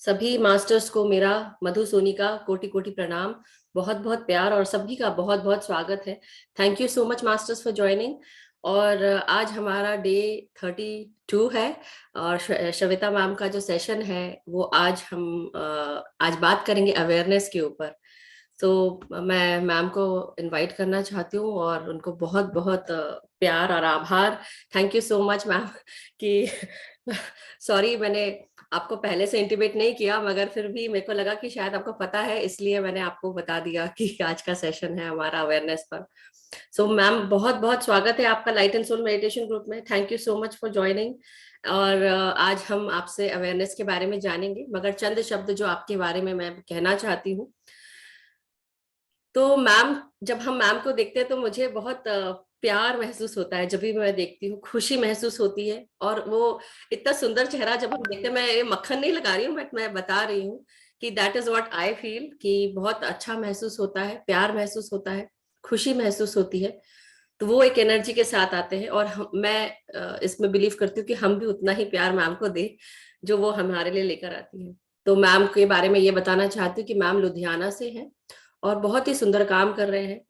सभी मास्टर्स को मेरा मधु सोनी का कोटि कोटि प्रणाम। बहुत बहुत प्यार और सभी का बहुत बहुत स्वागत है। Thank you so much masters for joining. और आज हमारा डे 32 है। और श्वेता मैम का जो सेशन है वो आज हम आज बात करेंगे अवेयरनेस के ऊपर। तो मैं मैम को इनवाइट करना चाहती हूँ और उनको बहुत बहुत प्यार और आभार। Thank you so much ma'am कि सॉरी मैंने आपको पहले से इंटीमेट नहीं किया, मगर फिर भी मेरे को लगा कि शायद आपको पता है, इसलिए मैंने आपको बता दिया कि आज का सेशन है हमारा अवेयरनेस पर। सो मैम बहुत बहुत स्वागत है आपका light and soul meditation group में। Thank you so much for joining. और आज हम आपसे अवेयरनेस के बारे में जानेंगे, मगर चंद शब्द जो आपके बारे में मैं कहना चाहती हूँ। तो मैम, जब हम मैम को देखते हैं तो मुझे बहुत प्यार महसूस होता है। जब भी मैं देखती हूँ खुशी महसूस होती है। और वो इतना सुंदर चेहरा जब हम देखते हैं, मैं ये मक्खन नहीं लगा रही हूँ बट मैं बता रही हूँ कि that is what I feel, कि बहुत अच्छा महसूस होता है, प्यार महसूस होता है, खुशी महसूस होती है। तो वो एक एनर्जी के साथ आते हैं और मैं इसमें बिलीव करती हूँ कि हम भी उतना ही प्यार मैम को दे जो वो हमारे लिए लेकर आती है। तो मैम के बारे में ये बताना चाहती हूँ कि मैम लुधियाना से हैं और बहुत ही सुंदर काम कर रहे हैं।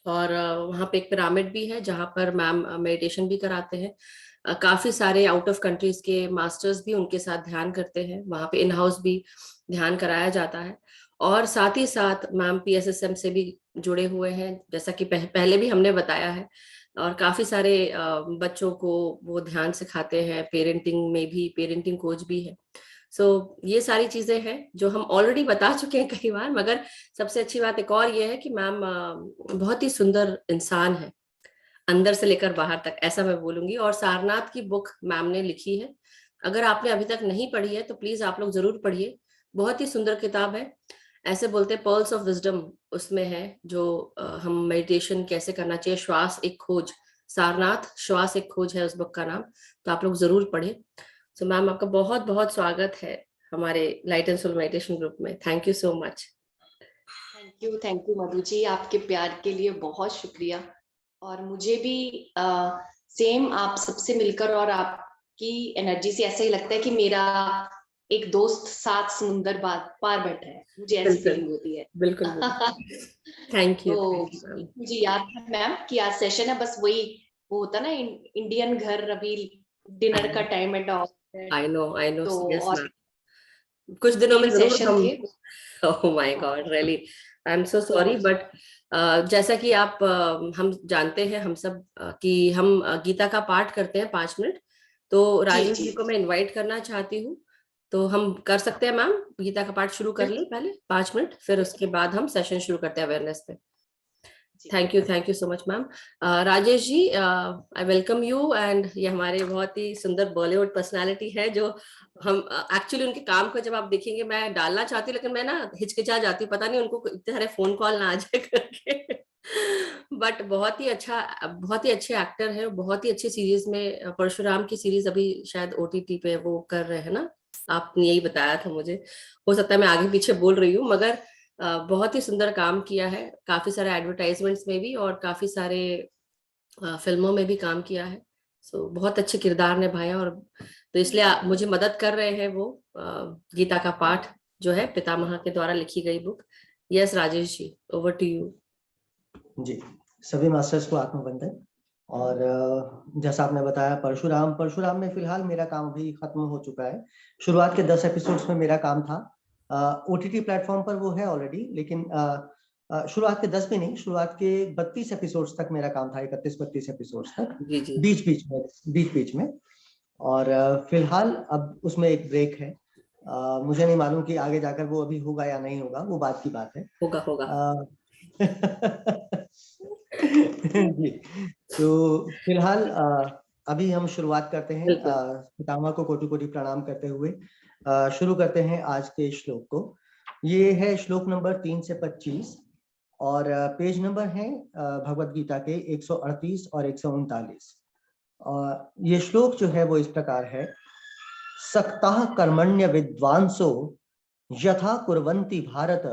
और वहाँ पे एक पिरामिड भी है जहाँ पर मैम मेडिटेशन भी कराते हैं। काफी सारे आउट ऑफ कंट्रीज के मास्टर्स भी उनके साथ ध्यान करते हैं। वहाँ पे इन हाउस भी ध्यान कराया जाता है। और साथ ही साथ मैम पीएसएसएम से भी जुड़े हुए हैं, जैसा कि पहले भी हमने बताया है। और काफी सारे बच्चों को वो ध्यान सिखाते हैं। पेरेंटिंग में भी पेरेंटिंग कोच भी है। ये सारी चीजें हैं जो हम ऑलरेडी बता चुके हैं कई बार, मगर सबसे अच्छी बात एक और ये है कि मैम बहुत ही सुंदर इंसान है, अंदर से लेकर बाहर तक, ऐसा मैं बोलूंगी। और सारनाथ की बुक मैम ने लिखी है। अगर आपने अभी तक नहीं पढ़ी है तो प्लीज आप लोग जरूर पढ़िए। बहुत ही सुंदर किताब है। ऐसे बोलते हैं पर्ल्स ऑफ विजडम उसमें है, जो हम मेडिटेशन कैसे करना चाहिए, श्वास एक खोज। सारनाथ श्वास एक खोज है उस बुक का नाम। तो आप लोग जरूर पढ़े। सो मैम, आपका बहुत बहुत स्वागत है हमारे light and soul meditation group में। Thank you so much. Thank you Madhu ji, आपके प्यार के लिए बहुत शुक्रिया। और मुझे भी सेम आप सबसे मिलकर और आपकी एनर्जी से ऐसा ही लगता है कि मेरा एक दोस्त सात समुंदर पार बैठा है, मुझे ऐसी बिल्कुल फीलिंग होती है। बिल्कुल थैंक यू, तो थैंक यू मैम। मुझे याद है मैम कि आज सेशन है, बस वही वो होता ना इंडियन घर, अभी डिनर का टाइम है डॉग। आई नो, तो यस और मैम। कुछ दिनों में 3 जरूर सेशन हम। थे। Oh my God, really I am so sorry, but जैसा कि आप हम जानते हैं हम सब कि हम गीता का पाठ करते हैं 5 मिनट। तो जी राजेश जी जी को मैं इनवाइट करना चाहती हूँ। तो हम कर सकते हैं मैम, गीता का पाठ शुरू कर ले पहले 5 मिनट, फिर उसके बाद हम सेशन शुरू करते हैं अवेयरनेस पे। जी। Thank you so much ma'am. Rajesh ji, I welcome you. And ये हमारे बहुत ही सुंदर बॉलीवुड पर्सनालिटी है, जो हम एक्चुअली उनके काम को जब आप देखेंगे, मैं डालना चाहती हूँ लेकिन मैं ना हिचकिचा जाती हूँ, पता नहीं उनको इतने सारे फोन कॉल ना आ जाए करके। बट बहुत ही अच्छे एक्टर है। बहुत ही अच्छी सीरीज में परशुराम की सीरीज अभी शायद ओटीटी पे वो कर रहे हैं ना। आपने यही बताया था मुझे। हो सकता है मैं आगे पीछे बोल रही हूँ, मगर बहुत ही सुंदर काम किया है। काफी सारे एडवर्टाइजमेंट्स में भी और काफी सारे फिल्मों में भी काम किया है। बहुत अच्छे किरदार निभाया। और तो इसलिए मुझे मदद कर रहे हैं वो गीता का पाठ जो है पितामह के द्वारा लिखी गई book. Yes Rajesh ji, over to you. जी, सभी मास्टर्स को आत्मवंदन। और जैसा आपने बताया परशुराम में फिलहाल मेरा काम भी खत्म हो चुका है। शुरुआत के 10 एपिसोड्स में मेरा काम था। ओटीटी प्लेटफॉर्म पर वो है ऑलरेडी, लेकिन शुरुआत के 10 भी नहीं, शुरुआत के 32 एपिसोड्स तक मेरा काम था, 31-32 एपिसोड्स तक, जी जी। बीच में। और फिलहाल अब उसमें एक ब्रेक है। मुझे नहीं मालूम कि आगे जाकर वो अभी होगा या नहीं होगा, वो बात की बात है। होगा होगा। जी, तो फिलहाल अभी हम शुरुआत करते हैं। बिल्कुल। पितामह को कोटि कोटि प्रणाम करते हुए शुरू करते हैं आज के श्लोक को। ये है श्लोक नंबर 3 से 25 और पेज नंबर है भगवत गीता के 138 और 139। ये श्लोक जो है वो इस प्रकार है। सक्ताः कर्मण्य विद्वांसो यथा कुर्वन्ति भारत,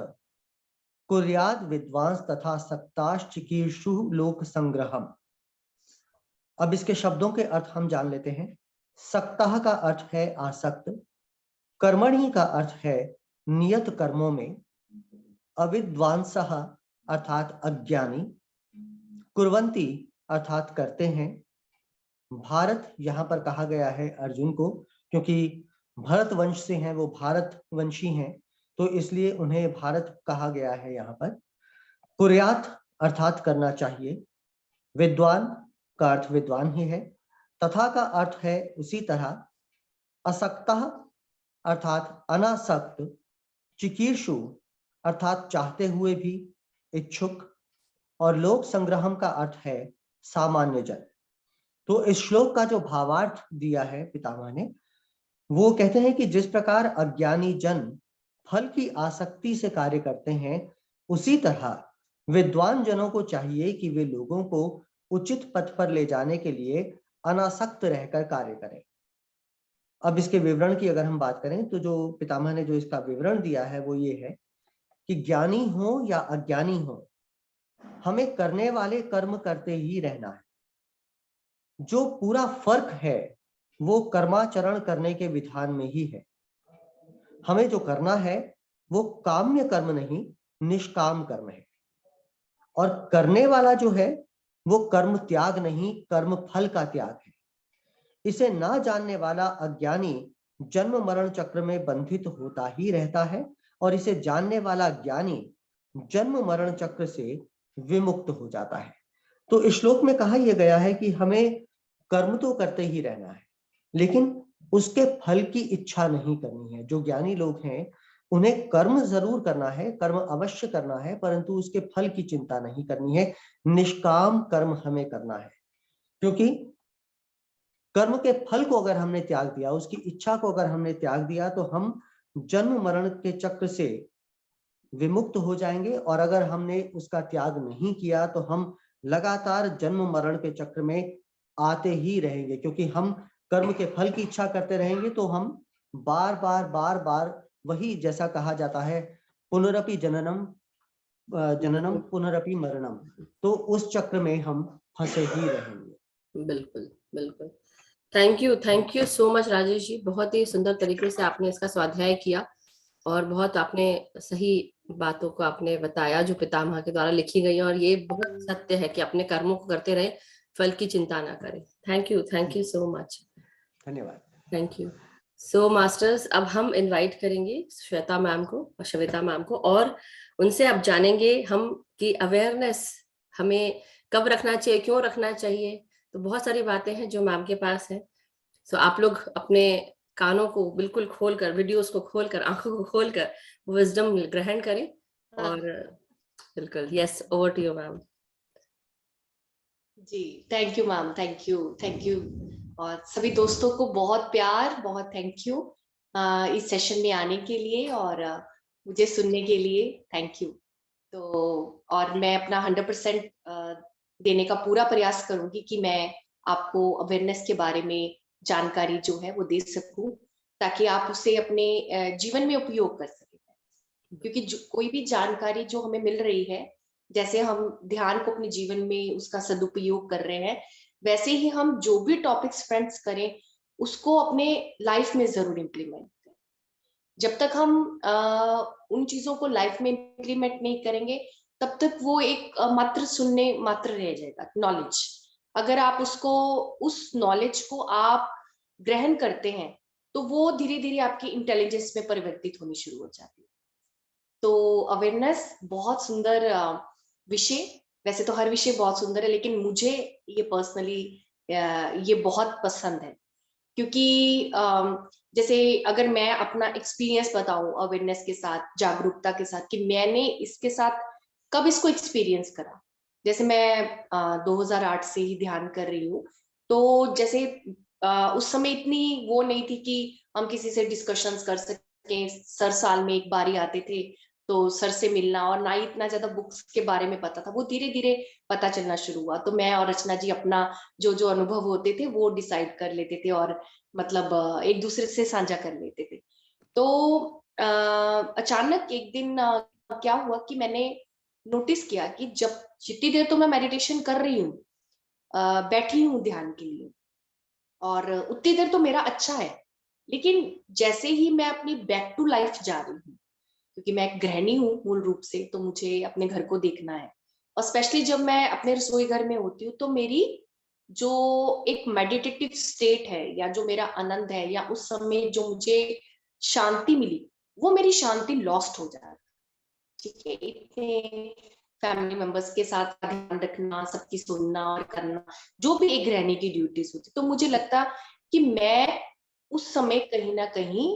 कुर्याद विद्वांस तथा सक्ताश्चिकीर्षु लोक संग्रहम। अब इसके शब्दों के अर्थ हम जान लेते हैं। सक्ताः का अर्थ है आसक्त, कर्मणि का अर्थ है नियत कर्मों में, अविद्वांसः अर्थात अज्ञानी, कुर्वन्ति अर्थात करते हैं। भारत यहाँ पर कहा गया है अर्जुन को, क्योंकि भरत वंश से हैं, वो भारत वंशी हैं, तो इसलिए उन्हें भारत कहा गया है यहाँ पर। कुर्यात अर्थात करना चाहिए, विद्वान का अर्थ विद्वान ही है, तथा का अर्थ है उसी तरह, असक्तः अर्थात अनासक्त, चिकीर्षु अर्थात चाहते हुए भी, इच्छुक, और लोक संग्रहम का अर्थ है सामान्य जन। तो इस श्लोक का जो भावार्थ दिया है पितामह ने, वो कहते हैं कि जिस प्रकार अज्ञानी जन फल की आसक्ति से कार्य करते हैं, उसी तरह विद्वान जनों को चाहिए कि वे लोगों को उचित पथ पर ले जाने के लिए अनासक्त रहकर कार्य करें। अब इसके विवरण की अगर हम बात करें तो जो पितामह ने जो इसका विवरण दिया है वो ये है कि ज्ञानी हो या अज्ञानी हो, हमें करने वाले कर्म करते ही रहना है। जो पूरा फर्क है वो कर्माचरण करने के विधान में ही है। हमें जो करना है वो काम्य कर्म नहीं, निष्काम कर्म है। और करने वाला जो है वो कर्म त्याग नहीं, कर्म फल का त्याग है। इसे ना जानने वाला अज्ञानी जन्म मरण चक्र में बंधित होता ही रहता है, और इसे जानने वाला ज्ञानी जन्म मरण चक्र से विमुक्त हो जाता है। तो इस श्लोक में कहा यह गया है कि हमें कर्म तो करते ही रहना है, लेकिन उसके फल की इच्छा नहीं करनी है। जो ज्ञानी लोग हैं उन्हें कर्म जरूर करना है, कर्म अवश्य करना है, परंतु उसके फल की चिंता नहीं करनी है। निष्काम कर्म हमें करना है, क्योंकि कर्म के फल को अगर हमने त्याग दिया, उसकी इच्छा को अगर हमने त्याग दिया, तो हम जन्म मरण के चक्र से विमुक्त हो जाएंगे। और अगर हमने उसका त्याग नहीं किया तो हम लगातार जन्म मरण के चक्र में आते ही रहेंगे, क्योंकि हम कर्म के फल की इच्छा करते रहेंगे तो हम बार बार वही, जैसा कहा जाता है, पुनरपि जननम जननम पुनरपि मरणम, तो उस चक्र में हम फंसे ही रहेंगे। बिल्कुल बिल्कुल। Thank you so much Rajesh ji, बहुत ही सुंदर तरीके से आपने इसका स्वाध्याय किया और बहुत आपने सही बातों को आपने बताया जो पितामह के द्वारा लिखी गई है, और ये बहुत सत्य है कि अपने कर्मों को करते रहे, फल की चिंता ना करें। Thank you so much. धन्यवाद। Thank you. सो मास्टर्स, अब हम इनवाइट करेंगे श्वेता मैम को और उनसे अब जानेंगे हम कि अवेयरनेस हमें कब रखना चाहिए, क्यों रखना चाहिए। तो बहुत सारी बातें हैं जो मैम के पास है। सो आप लोग अपने कानों को बिल्कुल खोलकर, वीडियोस को खोलकर, आंखों को खोलकर विजडम ग्रहण करें। और बिल्कुल, yes, over to you ma'am. जी, thank you ma'am, thank you. और सभी दोस्तों को बहुत प्यार, बहुत थैंक यू इस सेशन में आने के लिए और मुझे सुनने के लिए थैंक यू। तो और मैं अपना 100% देने का पूरा प्रयास करूंगी कि मैं आपको अवेयरनेस के बारे में जानकारी जो है वो दे सकूं, ताकि आप उसे अपने जीवन में उपयोग कर सकें। क्योंकि कोई भी जानकारी जो हमें मिल रही है, जैसे हम ध्यान को अपने जीवन में उसका सदुपयोग कर रहे हैं, वैसे ही हम जो भी टॉपिक्स फ्रेंड्स करें उसको अपने लाइफ में जरूर इम्प्लीमेंट करें। जब तक हम उन चीजों को लाइफ में इम्प्लीमेंट नहीं करेंगे, तब तक वो एक मात्र सुनने मात्र रह जाएगा, नॉलेज। अगर आप उसको, उस नॉलेज को आप ग्रहण करते हैं, तो वो धीरे धीरे आपकी इंटेलिजेंस में परिवर्तित होनी शुरू हो जाती है। तो अवेयरनेस बहुत सुंदर विषय, वैसे तो हर विषय बहुत सुंदर है, लेकिन मुझे ये पर्सनली ये बहुत पसंद है। क्योंकि जैसे अगर मैं अपना एक्सपीरियंस बताऊं अवेयरनेस के साथ, जागरूकता के साथ, कि मैंने इसके साथ कब इसको एक्सपीरियंस करा। जैसे मैं 2008 से ही ध्यान कर रही हूँ, तो जैसे उस समय इतनी वो नहीं थी कि हम किसी से डिस्कशंस कर सकें। सर साल में एक बार ही आते थे, तो सर से मिलना, और ना ही इतना ज्यादा बुक्स के बारे में पता था। वो धीरे धीरे पता चलना शुरू हुआ। तो मैं और रचना जी अपना जो जो अनुभव होते थे वो डिसाइड कर लेते थे और मतलब एक दूसरे से साझा कर लेते थे। तो अचानक एक दिन क्या हुआ कि मैंने नोटिस किया कि जब जितनी देर तो मैं मेडिटेशन कर रही हूँ, बैठी हूँ ध्यान के लिए, और उतनी देर तो मेरा अच्छा है, लेकिन जैसे ही मैं अपनी बैक टू लाइफ जा रही हूँ, क्योंकि मैं एक गृहिणी हूँ मूल रूप से, तो मुझे अपने घर को देखना है, और स्पेशली जब मैं अपने रसोई घर में होती हूँ तो मेरी जो एक मेडिटेटिव स्टेट है, या जो मेरा आनंद है, या उस समय जो मुझे शांति मिली, वो मेरी शांति लॉस्ट हो जाती है। ठीक है, इतने फैमिली मेंबर्स के साथ ध्यान रखना, सबकी सुनना और करना, जो भी एक रहने की ड्यूटीज होती, तो मुझे लगता कि मैं उस समय कहीं ना कहीं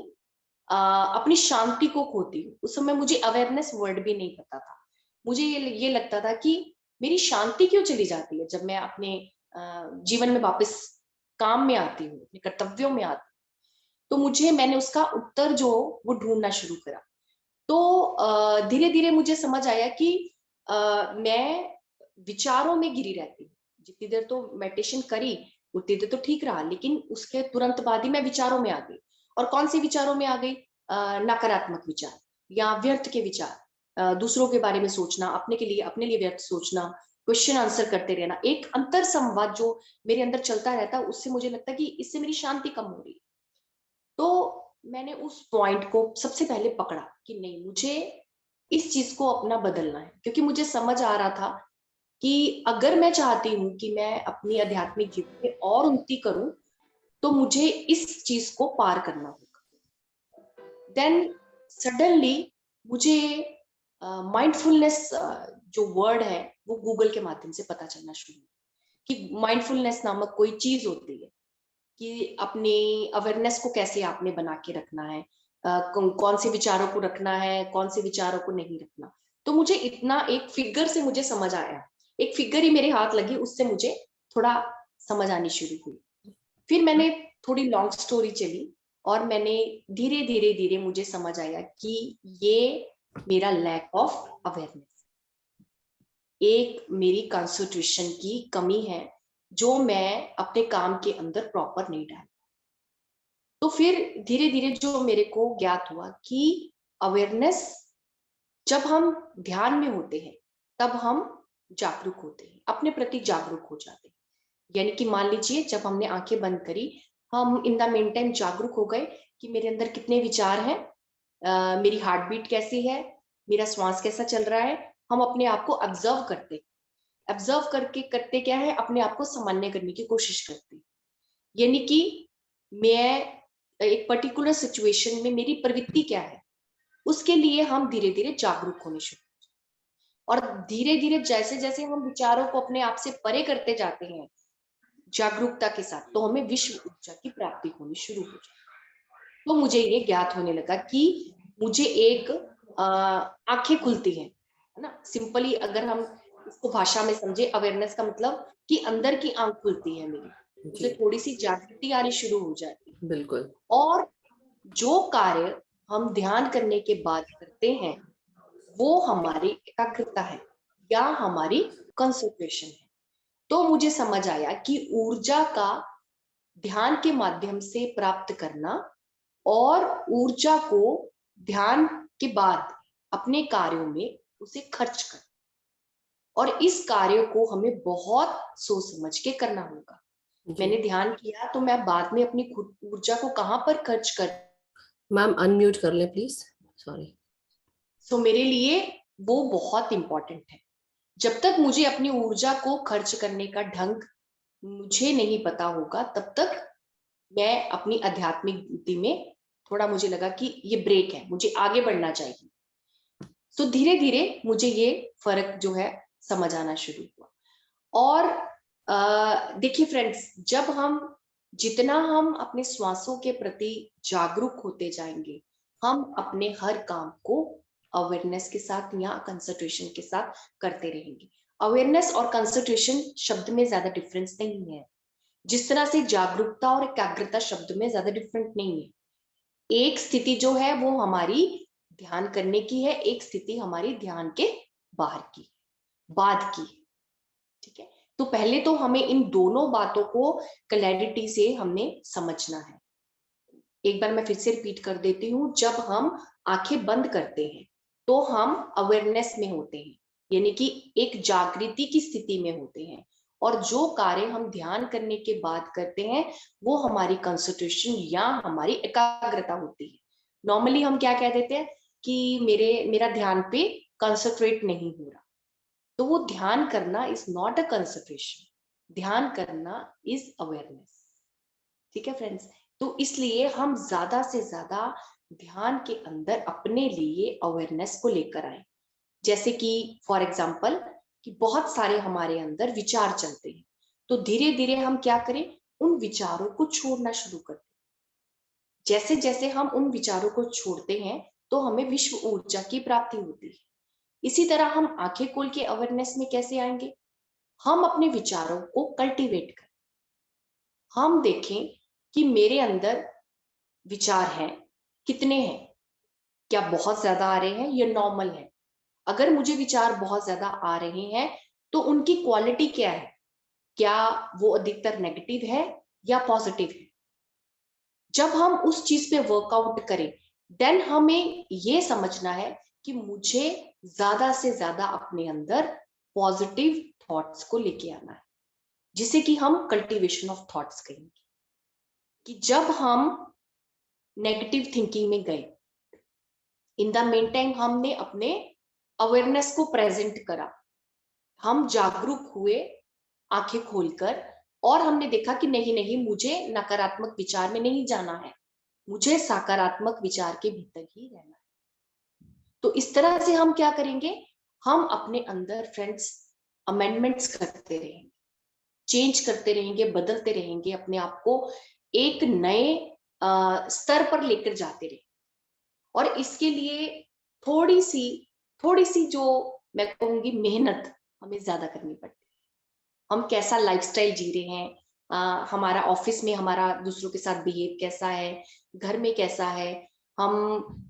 अपनी शांति को खोती हूँ। उस समय मुझे अवेयरनेस वर्ड भी नहीं पता था। मुझे ये लगता था कि मेरी शांति क्यों चली जाती है जब मैं अपने जीवन में वापस काम में आती हूँ, अपने कर्तव्यों में आती हूँ। तो मैंने उसका उत्तर जो वो ढूंढना शुरू करा। तो धीरे धीरे मुझे समझ आया कि मैं विचारों में घिरी रहती हूँ। जितनी देर तो मेडिटेशन करी उतनी देर तो ठीक रहा, लेकिन उसके तुरंत बाद ही मैं विचारों में आ गई। और कौन से विचारों में आ गई? नकारात्मक विचार या व्यर्थ के विचार, दूसरों के बारे में सोचना, अपने लिए व्यर्थ सोचना, क्वेश्चन आंसर करते रहना, एक अंतर संवाद जो मेरे अंदर चलता रहता, उससे मुझे लगता कि इससे मेरी शांति कम हो रही। तो मैंने उस पॉइंट को सबसे पहले पकड़ा कि नहीं, मुझे इस चीज को अपना बदलना है, क्योंकि मुझे समझ आ रहा था कि अगर मैं चाहती हूँ कि मैं अपनी आध्यात्मिक जीवन में और उन्नति करूं, तो मुझे इस चीज को पार करना होगा। देन सडनली मुझे माइंडफुलनेस जो वर्ड है वो गूगल के माध्यम से पता चलना शुरू हुआ कि माइंडफुलनेस नामक कोई चीज होती है, कि अपनी अवेयरनेस को कैसे आपने बना के रखना है, कौन से विचारों को रखना है, कौन से विचारों को नहीं रखना। तो मुझे इतना एक फिगर से मुझे समझ आया, एक फिगर ही मेरे हाथ लगी, उससे मुझे थोड़ा समझ आनी शुरू हुई। फिर मैंने थोड़ी लॉन्ग स्टोरी चली, और मैंने धीरे धीरे धीरे मुझे समझ आया कि ये मेरा लैक ऑफ अवेयरनेस, एक मेरी कंसंट्रेशन की कमी है, जो मैं अपने काम के अंदर प्रॉपर नहीं डाल। तो फिर धीरे धीरे जो मेरे को ज्ञात हुआ कि अवेयरनेस, जब हम ध्यान में होते हैं तब हम जागरूक होते हैं, अपने प्रति जागरूक हो जाते हैं। यानी कि मान लीजिए जब हमने आंखें बंद करी, हम इन द मेन टाइम जागरूक हो गए कि मेरे अंदर कितने विचार हैं, मेरी हार्ट बीट कैसी है, मेरा श्वास कैसा चल रहा है। हम अपने आप को ऑब्जर्व करके करते क्या है, अपने आप को सामान्य करने की कोशिश करते। यानी कि मैं एक पर्टिकुलर सिचुएशन में मेरी प्रवृत्ति क्या है, उसके लिए हम धीरे धीरे जागरूक होने शुरू। और धीरे धीरे जैसे जैसे हम विचारों को अपने आप से परे करते जाते हैं जागरूकता के साथ, तो हमें विश्व ऊर्जा की प्राप्ति होनी शुरू हो जाती। तो मुझे ये ज्ञात होने लगा कि मुझे एक आंखें खुलती हैं, है ना। सिंपली अगर हम इसको भाषा में समझे, अवेयरनेस का मतलब कि अंदर की आंख खुलती है मेरी, उसे थोड़ी सी जागृति आनी शुरू हो जाती है। बिल्कुल। और जो कार्य हम ध्यान करने के बाद करते हैं, वो हमारी एकाग्रता है या हमारी कंसंट्रेशन है। तो मुझे समझ आया कि ऊर्जा का ध्यान के माध्यम से प्राप्त करना, और ऊर्जा को ध्यान के बाद अपने कार्यों में उसे खर्च करना, और इस कार्य को हमें बहुत सोच समझ के करना होगा। मैंने ध्यान किया तो मैं बाद में अपनी खुद ऊर्जा को कहां पर खर्च कर। मैम अनम्यूट कर ले प्लीज, सॉरी। सो मेरे लिए वो बहुत इंपॉर्टेंट है। जब तक मुझे अपनी ऊर्जा को खर्च करने का ढंग मुझे नहीं पता होगा, तब तक मैं अपनी आध्यात्मिक नीति में थोड़ा, मुझे लगा कि ये ब्रेक है, मुझे आगे बढ़ना चाहिए। तो धीरे धीरे मुझे ये फर्क जो है समझ आना शुरू हुआ। और देखिए फ्रेंड्स, जितना हम अपने श्वासों के प्रति जागरूक होते जाएंगे, हम अपने हर काम को अवेयरनेस के साथ या कंसंट्रेशन के साथ करते रहेंगे। अवेयरनेस और कंसंट्रेशन शब्द में ज्यादा डिफरेंस नहीं है, जिस तरह से जागरूकता और एकाग्रता शब्द में ज्यादा डिफरेंट नहीं है। एक स्थिति जो है वो हमारी ध्यान करने की है, एक स्थिति हमारी ध्यान के बाहर की, बाद की। ठीक है, तो पहले तो हमें इन दोनों बातों को क्लैरिटी से हमने समझना है। एक बार मैं फिर से रिपीट कर देती हूँ, जब हम आंखें बंद करते हैं तो हम अवेयरनेस में होते हैं, यानी कि एक जागृति की स्थिति में होते हैं। और जो कार्य हम ध्यान करने के बाद करते हैं वो हमारी कंसंट्रेशन या हमारी एकाग्रता होती है। नॉर्मली हम क्या कह देते हैं कि मेरा ध्यान पे कंसंट्रेट नहीं हो रहा, तो वो ध्यान करना इज नॉट अ कंसंट्रेशन, ध्यान करना इज अवेयरनेस। ठीक है फ्रेंड्स, तो इसलिए हम ज्यादा से ज्यादा ध्यान के अंदर अपने लिए अवेयरनेस को लेकर आए। जैसे कि फॉर एग्जाम्पल कि बहुत सारे हमारे अंदर विचार चलते हैं, तो धीरे धीरे हम क्या करें, उन विचारों को छोड़ना शुरू कर दें। जैसे जैसे हम उन विचारों को छोड़ते हैं तो हमें विश्व ऊर्जा की प्राप्ति होती है। इसी तरह हम आंखें खोल के अवेयरनेस में कैसे आएंगे, हम अपने विचारों को कल्टीवेट करें। हम देखें कि मेरे अंदर विचार हैं, कितने हैं, क्या बहुत ज्यादा आ रहे हैं या नॉर्मल है। अगर मुझे विचार बहुत ज्यादा आ रहे हैं तो उनकी क्वालिटी क्या है, क्या वो अधिकतर नेगेटिव है या पॉजिटिव है। जब हम उस चीज पे वर्कआउट करें देन हमें ये समझना है कि मुझे ज्यादा से ज्यादा अपने अंदर पॉजिटिव थॉट्स को लेके आना है, जिसे कि हम कल्टीवेशन ऑफ थॉट्स कहेंगे। कि जब हम नेगेटिव थिंकिंग में गए, इन द मेन टाइम हमने अपने अवेयरनेस को प्रेजेंट करा, हम जागरूक हुए आंखें खोलकर, और हमने देखा कि नहीं नहीं मुझे नकारात्मक विचार में नहीं जाना है, मुझे सकारात्मक विचार के भीतर ही रहना है। तो इस तरह से हम क्या करेंगे, हम अपने अंदर फ्रेंड्स अमेंडमेंट्स करते रहेंगे, चेंज करते रहेंगे, बदलते रहेंगे, अपने आप को एक नए स्तर पर लेकर जाते रहेंगे। और इसके लिए थोड़ी सी जो मैं कहूंगी मेहनत हमें ज्यादा करनी पड़ती है। हम कैसा लाइफस्टाइल जी रहे हैं, हमारा ऑफिस में हमारा दूसरों के साथ बिहेव कैसा है, घर में कैसा है, हम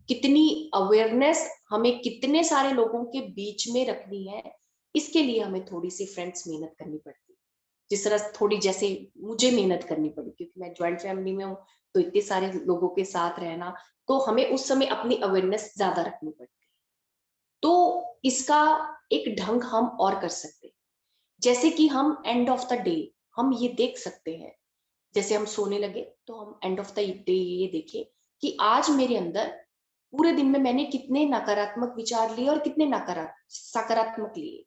कितनी अवेयरनेस हमें कितने सारे लोगों के बीच में रखनी है, इसके लिए हमें थोड़ी सी फ्रेंड्स मेहनत करनी पड़ती है। जिस तरह थोड़ी जैसे मुझे मेहनत करनी पड़ी क्योंकि मैं ज्वाइंट फैमिली में हूँ, तो इतने सारे लोगों के साथ रहना, तो हमें उस समय अपनी अवेयरनेस ज्यादा रखनी पड़ती है। तो इसका एक ढंग हम और कर सकते हैं, जैसे कि हम एंड ऑफ द डे हम ये देख सकते हैं, जैसे हम सोने लगे तो हम एंड ऑफ द डे ये देखें कि आज मेरे अंदर पूरे दिन में मैंने कितने नकारात्मक विचार लिए और कितने सकारात्मक लिए।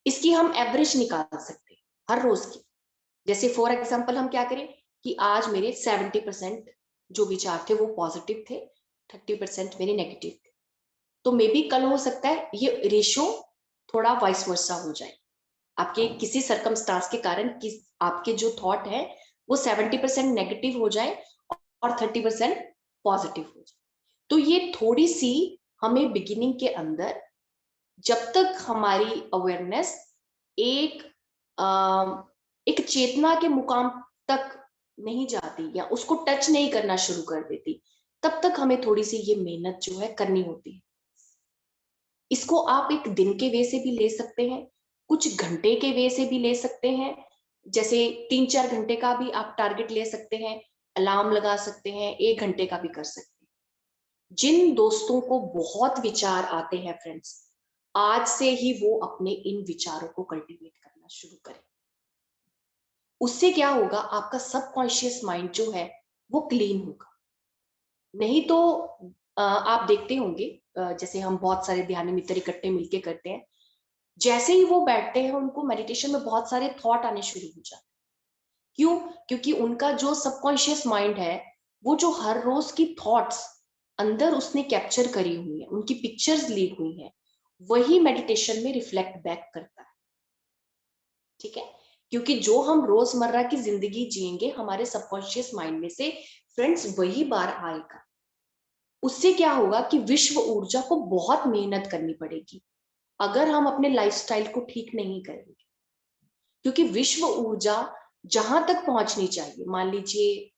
इसकी हम एवरेज निकाल सकते हैं हर रोज की। जैसे फॉर एग्जाम्पल हम क्या करें कि आज मेरे 70% जो विचार थे वो पॉजिटिव थे, 30% मेरे नेगेटिव थे। तो मे बी कल हो सकता है ये रेशो थोड़ा वाइस वर्सा हो जाए, आपके किसी सर्कमस्टांस के कारण आपके जो थॉट है वो 70% नेगेटिव हो जाए और 30% पॉजिटिव हो जाए। तो ये थोड़ी सी हमें बिगिनिंग के अंदर, जब तक हमारी अवेयरनेस एक एक चेतना के मुकाम तक नहीं जाती या उसको टच नहीं करना शुरू कर देती, तब तक हमें थोड़ी सी ये मेहनत जो है करनी होती है। इसको आप एक दिन के वे से भी ले सकते हैं, कुछ घंटे के वे से भी ले सकते हैं, जैसे 3-4 घंटे का भी आप टारगेट ले सकते हैं, अलार्म लगा सकते हैं, 1 घंटे का भी कर सकते हैं। जिन दोस्तों को बहुत विचार आते हैं फ्रेंड्स, आज से ही वो अपने इन विचारों को कल्टीवेट करना शुरू करें। उससे क्या होगा, आपका सबकॉन्शियस माइंड जो है वो क्लीन होगा। नहीं तो आप देखते होंगे जैसे हम बहुत सारे ध्यान मित्र इकट्ठे मिलके करते हैं, जैसे ही वो बैठते हैं उनको मेडिटेशन में बहुत सारे थॉट आने शुरू हो जाते हैं। क्यों? क्योंकि उनका जो सबकॉन्शियस माइंड है, वो जो हर रोज की थॉट्स अंदर उसने कैप्चर करी हुई है, उनकी पिक्चर्स ली हुई है, वही मेडिटेशन में रिफ्लेक्ट बैक करता है। ठीक है, क्योंकि जो हम रोजमर्रा की जिंदगी जिएंगे हमारे सबकॉन्शियस माइंड में से फ्रेंड्स वही बार आएगा। उससे क्या होगा कि विश्व ऊर्जा को बहुत मेहनत करनी पड़ेगी अगर हम अपने लाइफस्टाइल को ठीक नहीं करेंगे। क्योंकि विश्व ऊर्जा जहां तक पहुंचनी चाहिए, मान लीजिए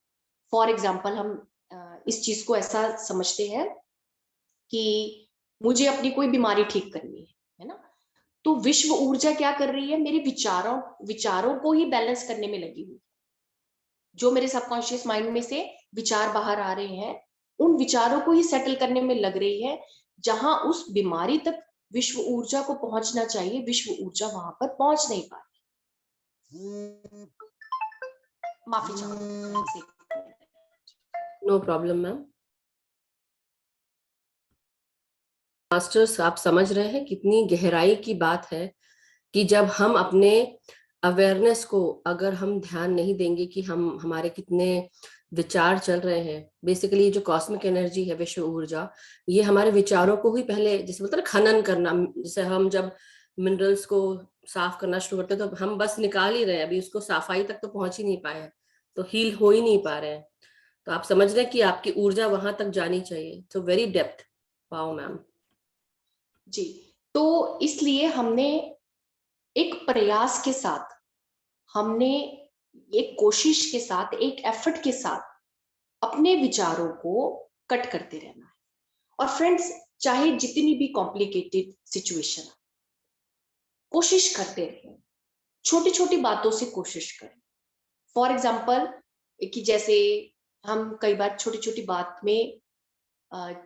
फॉर एग्जाम्पल हम इस चीज को ऐसा समझते हैं कि मुझे अपनी कोई बीमारी ठीक करनी है ना, तो विश्व ऊर्जा क्या कर रही है, मेरे विचारों को ही बैलेंस करने में लगी हुई। जो मेरे सबकॉन्शियस माइंड में से विचार बाहर आ रहे हैं, उन विचारों को ही सेटल करने में लग रही है। जहां उस बीमारी तक विश्व ऊर्जा को पहुंचना चाहिए, विश्व ऊर्जा वहां पर पहुंच नहीं पा रही। माफी चाहूंगी। No problem ma'am. मास्टर्स, आप समझ रहे हैं कितनी गहराई की बात है कि जब हम अपने अवेयरनेस को, अगर हम ध्यान नहीं देंगे कि हम हमारे कितने विचार चल रहे हैं, बेसिकली जो कॉस्मिक एनर्जी है, विश्व ऊर्जा, ये हमारे विचारों को ही पहले, जैसे बोलते हैं ना खनन करना, जैसे हम जब मिनरल्स को साफ करना शुरू करते हैं तो हम बस निकाल ही रहे हैं, अभी उसको सफाई तक तो पहुंच ही नहीं पाए हैं, तो हील हो ही नहीं पा रहे हैं। तो आप समझ रहे हैं कि आपकी ऊर्जा वहां तक जानी चाहिए। तो वेरी डेप्थ। Wow ma'am. जी, तो इसलिए हमने एक प्रयास के साथ, हमने एक कोशिश के साथ, एक एफर्ट के साथ अपने विचारों को कट करते रहना है। और फ्रेंड्स, चाहे जितनी भी कॉम्प्लिकेटेड सिचुएशन, कोशिश करते रहें, छोटी छोटी बातों से कोशिश करें। फॉर एग्जाम्पल, कि जैसे हम कई बार छोटी छोटी बात में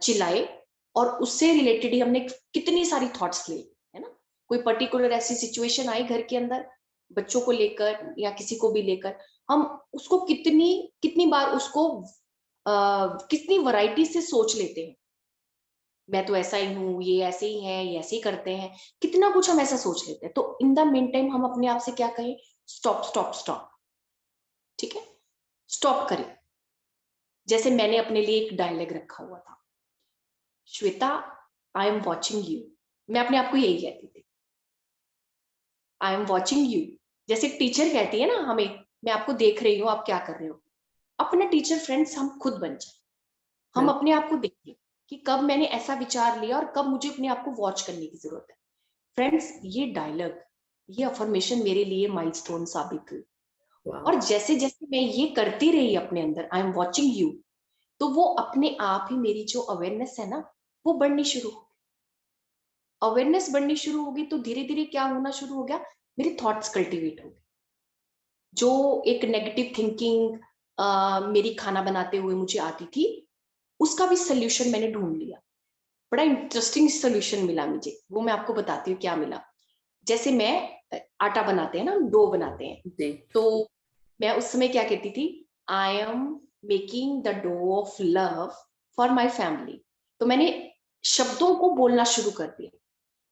चिल्लाए और उससे रिलेटेड ही हमने कितनी सारी थॉट्स ले, है ना। कोई पर्टिकुलर ऐसी सिचुएशन आई घर के अंदर, बच्चों को लेकर या किसी को भी लेकर, हम उसको कितनी कितनी बार उसको कितनी वैरायटी से सोच लेते हैं। मैं तो ऐसा ही हूँ, ये ऐसे ही है, ये ऐसे ही करते हैं, कितना कुछ हम ऐसा सोच लेते हैं। तो इन द मेन टाइम हम अपने आप से क्या कहें? Stop stop stop. ठीक है, स्टॉप करें। जैसे मैंने अपने लिए एक डायलॉग रखा हुआ था, Shweta, I am watching you. मैं अपने आप को यही कहती थी, आई एम वॉचिंग यू। जैसे टीचर कहती है ना हमें, मैं आपको देख रही हूँ, आप क्या कर रहे हो। अपना टीचर फ्रेंड्स हम खुद बन जाए, हम अपने आप को देखें कि कब मैंने ऐसा विचार लिया और कब मुझे अपने आप को वॉच करने की जरूरत है। फ्रेंड्स, ये डायलॉग, ये अफर्मेशन मेरे लिए माइलस्टोन साबित हुई। और जैसे जैसे मैं ये करती रही अपने अंदर, आई एम वॉचिंग यू, तो वो अपने आप ही मेरी जो अवेयरनेस है ना, वो बढ़नी शुरू हो गई। अवेयरनेस बढ़नी शुरू होगी तो धीरे धीरे क्या होना शुरू हो गया? मेरे थॉट्स कल्टीवेट हो गए। जो एक नेगेटिव थिंकिंग मेरी खाना बनाते हुए मुझे आती थी, उसका भी सोल्यूशन मैंने ढूंढ लिया। बड़ा इंटरेस्टिंग सोल्यूशन मिला मुझे, वो मैं आपको बताती हूँ क्या मिला। जैसे मैं आटा बनाते हैं ना, डो बनाते हैं, तो मैं उस समय क्या कहती थी? I am making the dough of love for my family. तो मैंने शब्दों को बोलना शुरू कर दिया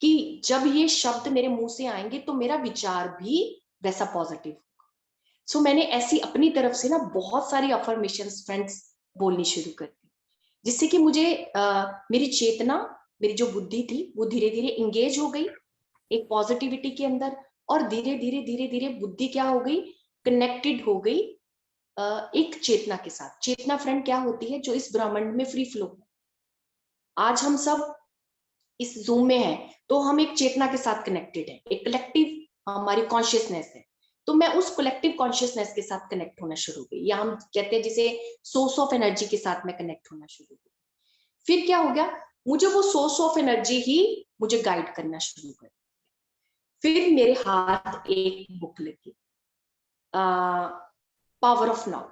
कि जब ये शब्द मेरे मुंह से आएंगे तो मेरा विचार भी वैसा पॉजिटिव होगा। सो मैंने ऐसी अपनी तरफ से ना बहुत सारी अफर्मेशंस फ्रेंड्स बोलनी शुरू कर दी, जिससे कि मुझे मेरी चेतना, मेरी जो बुद्धि थी, वो धीरे धीरे इंगेज हो गई एक पॉजिटिविटी के अंदर। और धीरे धीरे धीरे धीरे बुद्धि क्या हो गई? कनेक्टेड हो गई एक चेतना के साथ। चेतना फ्रेंड क्या होती है? जो इस ब्रह्मांड में फ्री फ्लो। आज हम सब इस जूम में है तो हम एक चेतना के साथ कनेक्टेड है, एक कलेक्टिव हमारी कॉन्शियसनेस है। तो मैं उस कलेक्टिव कॉन्शियसनेस के साथ कनेक्ट होना शुरू हो गई, या हम कहते हैं जिसे सोर्स ऑफ एनर्जी के साथ मैं कनेक्ट होना शुरू हो गई। फिर क्या हो गया? मुझे वो सोर्स ऑफ एनर्जी ही मुझे गाइड करना शुरू कर। फिर मेरे हाथ एक बुक लगी, पावर ऑफ नाउ,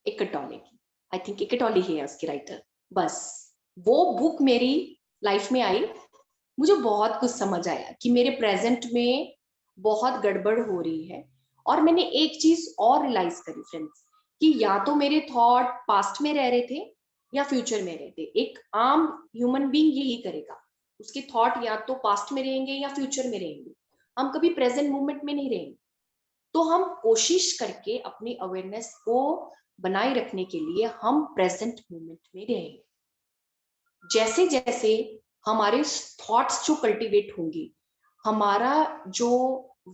इकटौले की। आई थिंक इकटौली ही है उसकी राइटर। बस वो बुक मेरी लाइफ में आई, मुझे बहुत कुछ समझ आया कि मेरे प्रेजेंट में बहुत गड़बड़ हो रही है। और मैंने एक चीज और रियलाइज करी फ्रेंड्स, कि या तो मेरे थॉट पास्ट में रह रहे थे या फ्यूचर में रहे थे। एक आम ह्यूमन बीइंग यही करेगा, उसके थॉट या तो पास्ट में रहेंगे या फ्यूचर में रहेंगे, हम कभी प्रेजेंट मोमेंट में नहीं रहेंगे। तो हम कोशिश करके अपनी अवेयरनेस को बनाए रखने के लिए हम प्रेजेंट मोमेंट में रहेंगे। जैसे जैसे हमारे थॉट्स जो कल्टीवेट होंगे, हमारा जो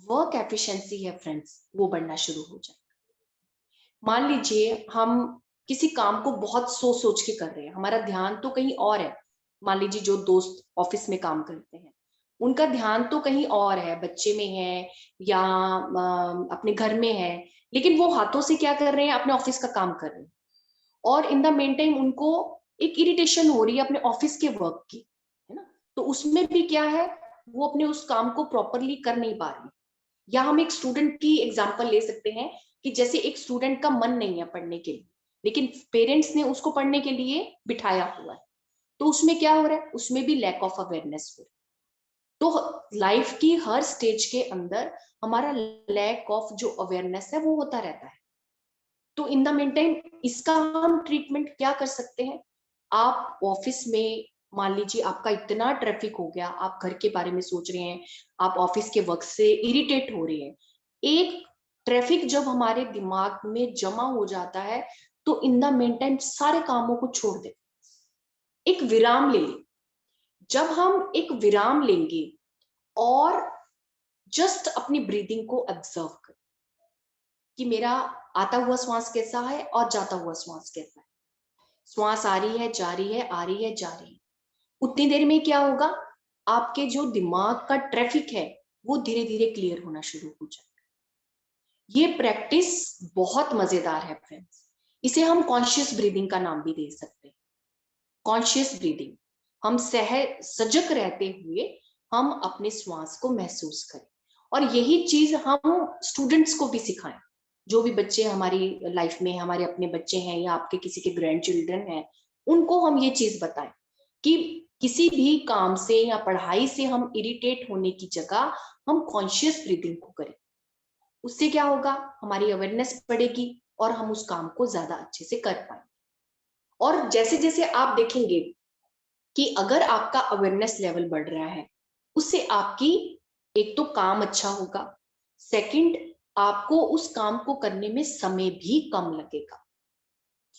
वर्क एफिशिएंसी है फ्रेंड्स, वो बढ़ना शुरू हो जाएगा। मान लीजिए हम किसी काम को बहुत सोच सोच के कर रहे हैं, हमारा ध्यान तो कहीं और है। मान लीजिए जो दोस्त ऑफिस में काम करते हैं, उनका ध्यान तो कहीं और है, बच्चे में है या अपने घर में है, लेकिन वो हाथों से क्या कर रहे हैं? अपने ऑफिस का काम कर रहे हैं। और इन द मेन टाइम उनको एक इरिटेशन हो रही है अपने ऑफिस के वर्क की, है ना। तो उसमें भी क्या है? वो अपने उस काम को प्रॉपरली कर नहीं पा रही। या हम एक स्टूडेंट की एग्जांपल ले सकते हैं कि जैसे एक स्टूडेंट का मन नहीं है पढ़ने के लिए, लेकिन पेरेंट्स ने उसको पढ़ने के लिए बिठाया हुआ है, तो उसमें क्या हो रहा है? उसमें भी लैक ऑफ अवेयरनेस हो रहा है। तो लाइफ की हर स्टेज के अंदर हमारा लैक ऑफ जो अवेयरनेस है वो होता रहता है। तो इन द मेन टाइम इसका हम ट्रीटमेंट क्या कर सकते हैं? आप ऑफिस में मान लीजिए आपका इतना ट्रैफिक हो गया, आप घर के बारे में सोच रहे हैं, आप ऑफिस के वर्क से इरिटेट हो रहे हैं। एक ट्रैफिक जब हमारे दिमाग में जमा हो जाता है, तो इन द मेन टाइम सारे कामों को छोड़ दे, एक विराम ले लें। जब हम एक विराम लेंगे और जस्ट अपनी ब्रीदिंग को ऑब्जर्व करें कि मेरा आता हुआ श्वास कैसा है और जाता हुआ श्वास कैसा है। श्वास आ रही है, जा रही है, आ रही है, जा रही है। उतनी देर में क्या होगा, आपके जो दिमाग का ट्रैफिक है वो धीरे धीरे क्लियर होना शुरू हो जाएगा। ये प्रैक्टिस बहुत मजेदार है फ्रेंड्स। इसे हम कॉन्शियस ब्रीदिंग का नाम भी दे सकते हैं। कॉन्शियस ब्रीदिंग, हम सजग रहते हुए हम अपने श्वास को महसूस करें। और यही चीज हम स्टूडेंट्स को भी सिखाएं। जो भी बच्चे हमारी लाइफ में, हमारे अपने बच्चे हैं या आपके किसी के ग्रैंड चिल्ड्रन हैं, उनको हम ये चीज बताएं कि किसी भी काम से या पढ़ाई से हम इरिटेट होने की जगह हम कॉन्शियस ब्रीदिंग को करें। उससे क्या होगा, हमारी अवेयरनेस बढ़ेगी और हम उस काम को ज्यादा अच्छे से कर पाएंगे। और जैसे जैसे आप देखेंगे कि अगर आपका अवेयरनेस लेवल बढ़ रहा है, उससे आपकी एक तो काम अच्छा होगा, सेकंड आपको उस काम को करने में समय भी कम लगेगा,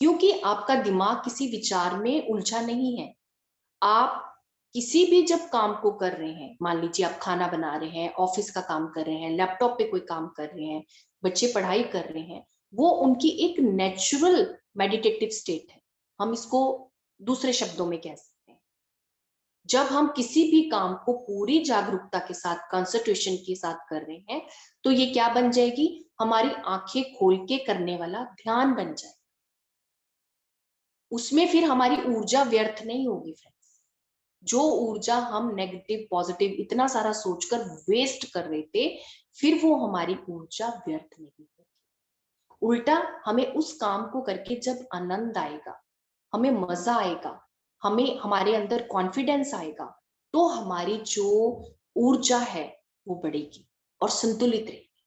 क्योंकि आपका दिमाग किसी विचार में उलझा नहीं है। आप किसी भी जब काम को कर रहे हैं, मान लीजिए आप खाना बना रहे हैं, ऑफिस का काम कर रहे हैं, लैपटॉप पे कोई काम कर रहे हैं, बच्चे पढ़ाई कर रहे हैं, वो उनकी एक नेचुरल मेडिटेटिव स्टेट है। हम इसको दूसरे शब्दों में कह सकते हैं। जब हम किसी भी काम को पूरी जागरूकता के साथ, कंसंट्रेशन के साथ कर रहे हैं, तो ये क्या बन जाएगी, हमारी आंखें खोल के करने वाला ध्यान बन जाए। उसमें फिर हमारी ऊर्जा व्यर्थ नहीं होगी फ्रेंड्स। जो ऊर्जा हम नेगेटिव पॉजिटिव इतना सारा सोचकर वेस्ट कर रहे थे, फिर वो हमारी ऊर्जा व्यर्थ नहीं होगी। उल्टा हमें उस काम को करके जब आनंद आएगा, हमें मजा आएगा, हमें हमारे अंदर कॉन्फिडेंस आएगा, तो हमारी जो ऊर्जा है वो बढ़ेगी और संतुलित रहेगी।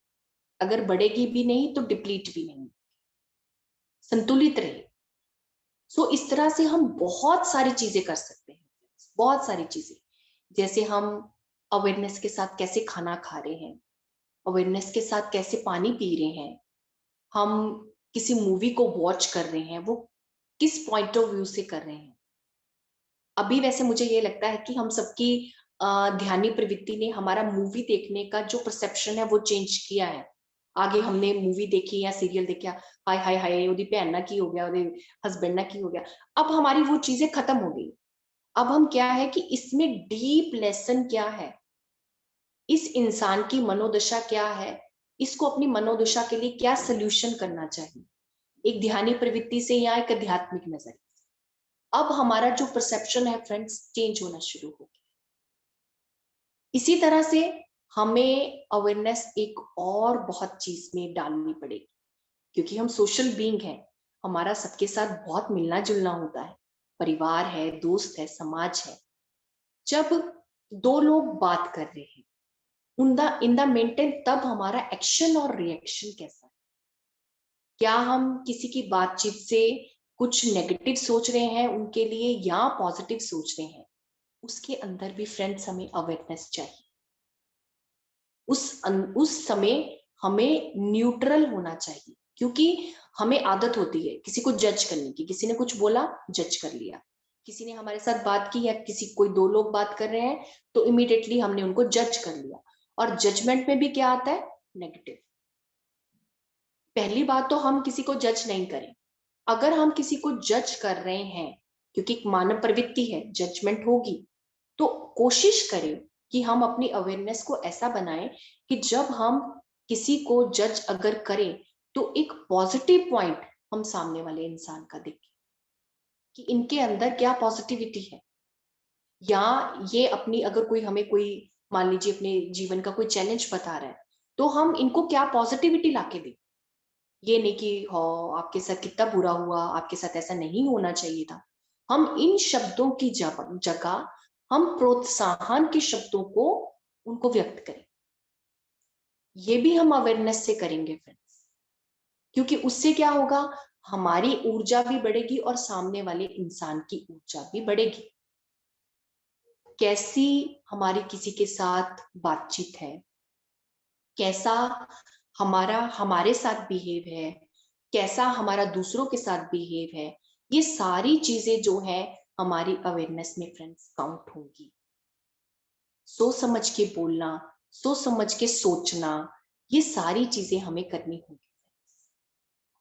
अगर बढ़ेगी भी नहीं तो डिप्लीट भी नहीं, संतुलित रहेगी। सो इस तरह से हम बहुत सारी चीजें कर सकते हैं, बहुत सारी चीजें। जैसे हम अवेयरनेस के साथ कैसे खाना खा रहे हैं, अवेयरनेस के साथ कैसे पानी पी रहे हैं, हम किसी मूवी को वॉच कर रहे हैं, वो किस पॉइंट ऑफ व्यू से कर रहे हैं। अभी वैसे मुझे ये लगता है कि हम सबकी ध्यानी प्रवृत्ति ने हमारा मूवी देखने का जो परसेप्शन है वो चेंज किया है। आगे हमने मूवी देखी या सीरियल देखा, हाय हाय हाय ओदी भैन ना की हो गया, ओदे हस्बैंड ना की हो गया। अब हमारी वो चीजें खत्म हो गई। अब हम क्या है कि इसमें डीप लेसन क्या है, इस इंसान की मनोदशा क्या है, इसको अपनी मनोदशा के लिए क्या सोल्यूशन करना चाहिए, एक ध्यानी प्रवृत्ति से या एक आध्यात्मिक नजरिए। अब हमारा जो परसेप्शन है फ्रेंड्स चेंज होना शुरू हो गया। इसी तरह से हमें अवेयरनेस एक और बहुत चीज में डालनी पड़ेगी, क्योंकि हम सोशल बीइंग हैं, हमारा सबके साथ बहुत मिलना जुलना होता है, परिवार है, दोस्त है, समाज है। जब दो लोग बात कर रहे हैं, इन द मेंटेन, तब हमारा एक्शन और रिएक्शन कैसा है। क्या हम किसी की बातचीत से कुछ नेगेटिव सोच रहे हैं उनके लिए या पॉजिटिव सोच रहे हैं, उसके अंदर भी फ्रेंड्स हमें अवेयरनेस चाहिए। उस समय हमें न्यूट्रल होना चाहिए, क्योंकि हमें आदत होती है किसी को जज करने की। किसी ने कुछ बोला, जज कर लिया। किसी ने हमारे साथ बात की या किसी कोई दो लोग बात कर रहे हैं, तो इमीडिएटली हमने उनको जज कर लिया। और जजमेंट में भी क्या आता है, नेगेटिव। पहली बात तो हम किसी को जज नहीं करें। अगर हम किसी को जज कर रहे हैं, क्योंकि एक मानव प्रवृत्ति है, जजमेंट होगी, तो कोशिश करें कि हम अपनी अवेयरनेस को ऐसा बनाएं कि जब हम किसी को जज अगर करें, तो एक पॉजिटिव पॉइंट हम सामने वाले इंसान का देखें कि इनके अंदर क्या पॉजिटिविटी है। या ये अपनी, अगर कोई हमें कोई मान लीजिए अपने जीवन का कोई चैलेंज बता रहा है, तो हम इनको क्या पॉजिटिविटी लाके दें। ये नहीं कि हाँ आपके साथ कितना बुरा हुआ, आपके साथ ऐसा नहीं होना चाहिए था। हम इन शब्दों की जगह हम प्रोत्साहन के शब्दों को उनको व्यक्त करें। ये भी हम अवेयरनेस से करेंगे फ्रेंड्स, क्योंकि उससे क्या होगा, हमारी ऊर्जा भी बढ़ेगी और सामने वाले इंसान की ऊर्जा भी बढ़ेगी। कैसी हमारी किसी के साथ बातचीत है, कैसा हमारा हमारे साथ बिहेव है, कैसा हमारा दूसरों के साथ बिहेव है, ये सारी चीजें जो है हमारी अवेयरनेस में फ्रेंड्स काउंट होंगी। सोच समझ के बोलना, सोच समझ के सोचना, ये सारी चीजें हमें करनी होंगी।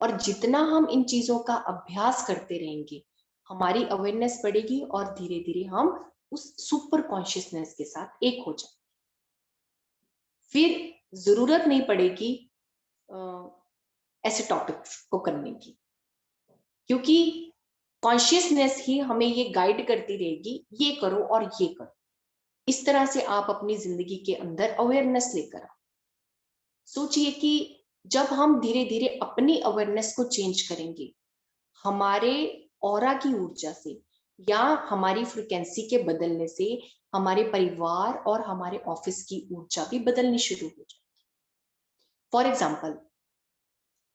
और जितना हम इन चीजों का अभ्यास करते रहेंगे, हमारी अवेयरनेस बढ़ेगी और धीरे धीरे हम उस सुपर कॉन्शियसनेस के साथ एक हो जाएंगे। फिर जरूरत नहीं पड़ेगी ऐसे टॉपिक को करने की, क्योंकि कॉन्शियसनेस ही हमें ये गाइड करती रहेगी, ये करो और ये करो। इस तरह से आप अपनी जिंदगी के अंदर अवेयरनेस लेकर आओ। सोचिए कि जब हम धीरे धीरे अपनी अवेयरनेस को चेंज करेंगे, हमारे ऑरा की ऊर्जा से या हमारी फ्रिक्वेंसी के बदलने से हमारे परिवार और हमारे ऑफिस की ऊर्जा भी बदलनी शुरू हो जाएगी। फॉर एग्जाम्पल,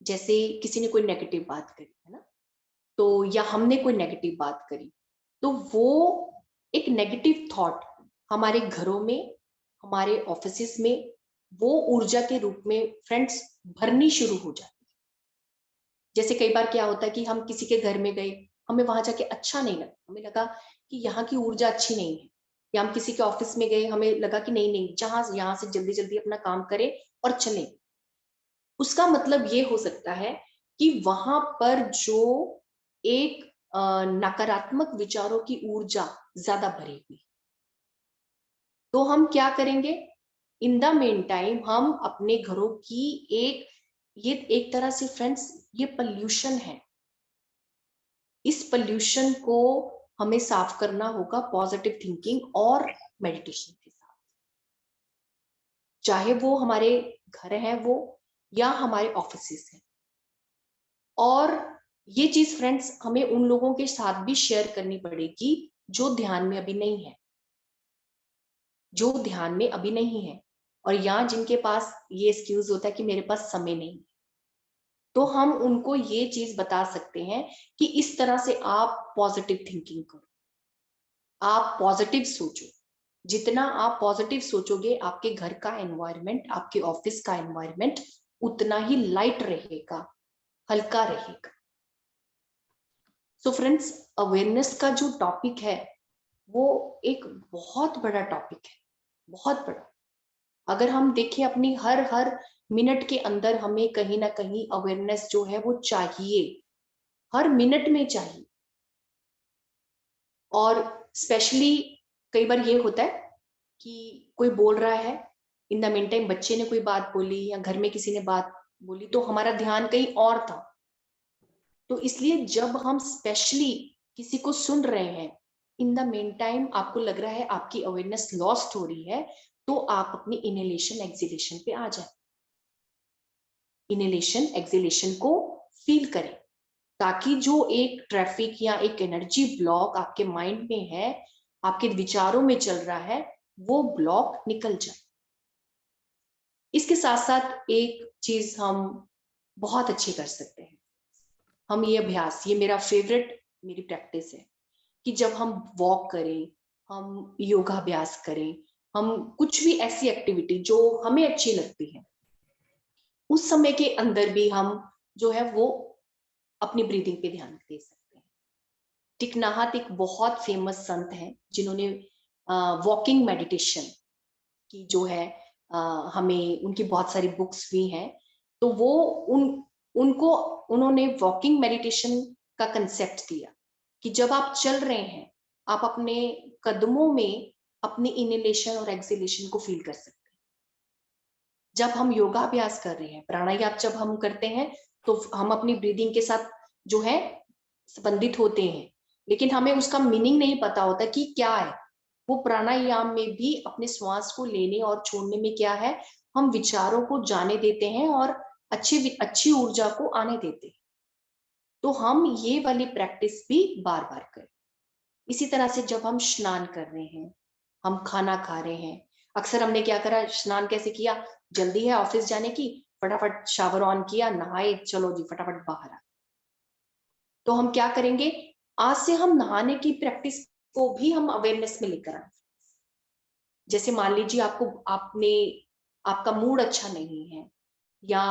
जैसे किसी ने कोई नेगेटिव बात करी है ना, तो या हमने कोई नेगेटिव बात करी, तो वो एक नेगेटिव थॉट हमारे घरों में, हमारे ऑफिसेस में वो ऊर्जा के रूप में फ्रेंड्स भरनी शुरू हो जाती है। जैसे कई बार क्या होता है कि हम किसी के घर में गए, हमें वहां जाके अच्छा नहीं लगा, हमें लगा कि यहाँ की ऊर्जा अच्छी नहीं है। या हम किसी के ऑफिस में गए, हमें लगा कि नहीं नहीं, जहां यहाँ से जल्दी जल्दी अपना काम करें और चले। उसका मतलब ये हो सकता है कि वहां पर जो एक नकारात्मक विचारों की ऊर्जा ज्यादा भरी हुई, तो हम क्या करेंगे, इन द मेन टाइम हम अपने घरों की ये एक तरह से फ्रेंड्स ये पोल्यूशन है, इस पोल्यूशन को हमें साफ करना होगा पॉजिटिव थिंकिंग और मेडिटेशन के साथ। चाहे वो हमारे घर हैं वो या हमारे ऑफिसेस हैं। और ये चीज फ्रेंड्स हमें उन लोगों के साथ भी शेयर करनी पड़ेगी जो ध्यान में अभी नहीं है, जो ध्यान में अभी नहीं है, और यहाँ जिनके पास ये एक्सक्यूज होता है कि मेरे पास समय नहीं है, तो हम उनको ये चीज बता सकते हैं कि इस तरह से आप पॉजिटिव थिंकिंग करो, आप पॉजिटिव सोचो। जितना आप पॉजिटिव सोचोगे, आपके घर का एनवायरनमेंट, आपके ऑफिस का एनवायरनमेंट उतना ही लाइट रहेगा, हल्का रहेगा। सो फ्रेंड्स, अवेयरनेस का जो टॉपिक है वो एक बहुत बड़ा टॉपिक है, बहुत बड़ा। अगर हम देखें अपनी हर मिनट के अंदर हमें कहीं ना कहीं अवेयरनेस जो है वो चाहिए, हर मिनट में चाहिए। और स्पेशली कई बार ये होता है कि कोई बोल रहा है, इन द मेन टाइम बच्चे ने कोई बात बोली या घर में किसी ने बात बोली, तो हमारा ध्यान कहीं और था। तो इसलिए जब हम स्पेशली किसी को सुन रहे हैं, इन द मेन टाइम आपको लग रहा है आपकी अवेयरनेस लॉस्ट हो रही है, तो आप अपनी इनहेलेशन एक्सहेलेशन पे आ जाए। इनहेलेशन एक्सहेलेशन को फील करें, ताकि जो एक ट्रैफिक या एक एनर्जी ब्लॉक आपके माइंड में है, आपके विचारों में चल रहा है, वो ब्लॉक निकल जाए। इसके साथ साथ एक चीज हम बहुत अच्छी कर सकते हैं, हम ये अभ्यास, ये मेरा फेवरेट, मेरी प्रैक्टिस है कि जब हम वॉक करें, हम योगाभ्यास करें, हम कुछ भी ऐसी एक्टिविटी जो हमें अच्छी लगती है, उस समय के अंदर भी हम जो है वो अपनी ब्रीदिंग पे ध्यान दे सकते हैं। टिक नाहत एक बहुत फेमस संत है जिन्होंने वॉकिंग मेडिटेशन की जो है, हमें उनकी बहुत सारी बुक्स भी हैं, तो वो उनको उन्होंने वॉकिंग मेडिटेशन का कंसेप्ट दिया कि जब आप चल रहे हैं, आप अपने कदमों में अपनी इनहेलेशन और एक्सहेलेशन को फील कर सकते हैं। जब हम योगाभ्यास कर रहे हैं, प्राणायाम जब हम करते हैं, तो हम अपनी ब्रीदिंग के साथ जो है संबंधित होते हैं, लेकिन हमें उसका मीनिंग नहीं पता होता कि क्या है वो। प्राणायाम में भी अपने श्वास को लेने और छोड़ने में क्या है, हम विचारों को जाने देते हैं और अच्छी ऊर्जा को आने देते हैं। तो हम ये वाली प्रैक्टिस भी बार बार करें। इसी तरह से जब हम स्नान कर रहे हैं, हम खाना खा रहे हैं, अक्सर हमने क्या करा, स्नान कैसे किया, जल्दी है ऑफिस जाने की, फटाफट शावर ऑन किया, नहाए, चलो जी फटाफट बाहर आ। तो हम क्या करेंगे, आज से हम नहाने की प्रैक्टिस को भी हम अवेयरनेस में लेकर आए। जैसे मान लीजिए आपका मूड अच्छा नहीं है, या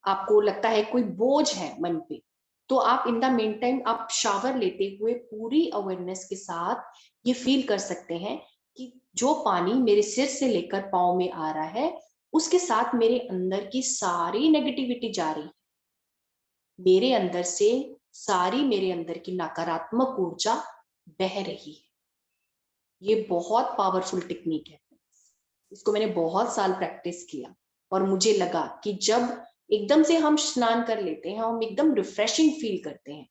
आपको लगता है कोई बोझ है मन पे, तो आप इन द मेन टाइम आप शावर लेते हुए पूरी अवेयरनेस के साथ ये फील कर सकते हैं कि जो पानी मेरे सिर से लेकर पाँव में आ रहा है, उसके साथ मेरे अंदर की सारी नेगेटिविटी जा रही है, मेरे अंदर से सारी मेरे अंदर की नकारात्मक ऊर्जा बह रही है। ये बहुत पावरफुल टेक्निक है, इसको मैंने बहुत साल प्रैक्टिस किया और मुझे लगा कि जब एकदम से हम स्नान कर लेते हैं, हम एकदम रिफ्रेशिंग फील करते हैं।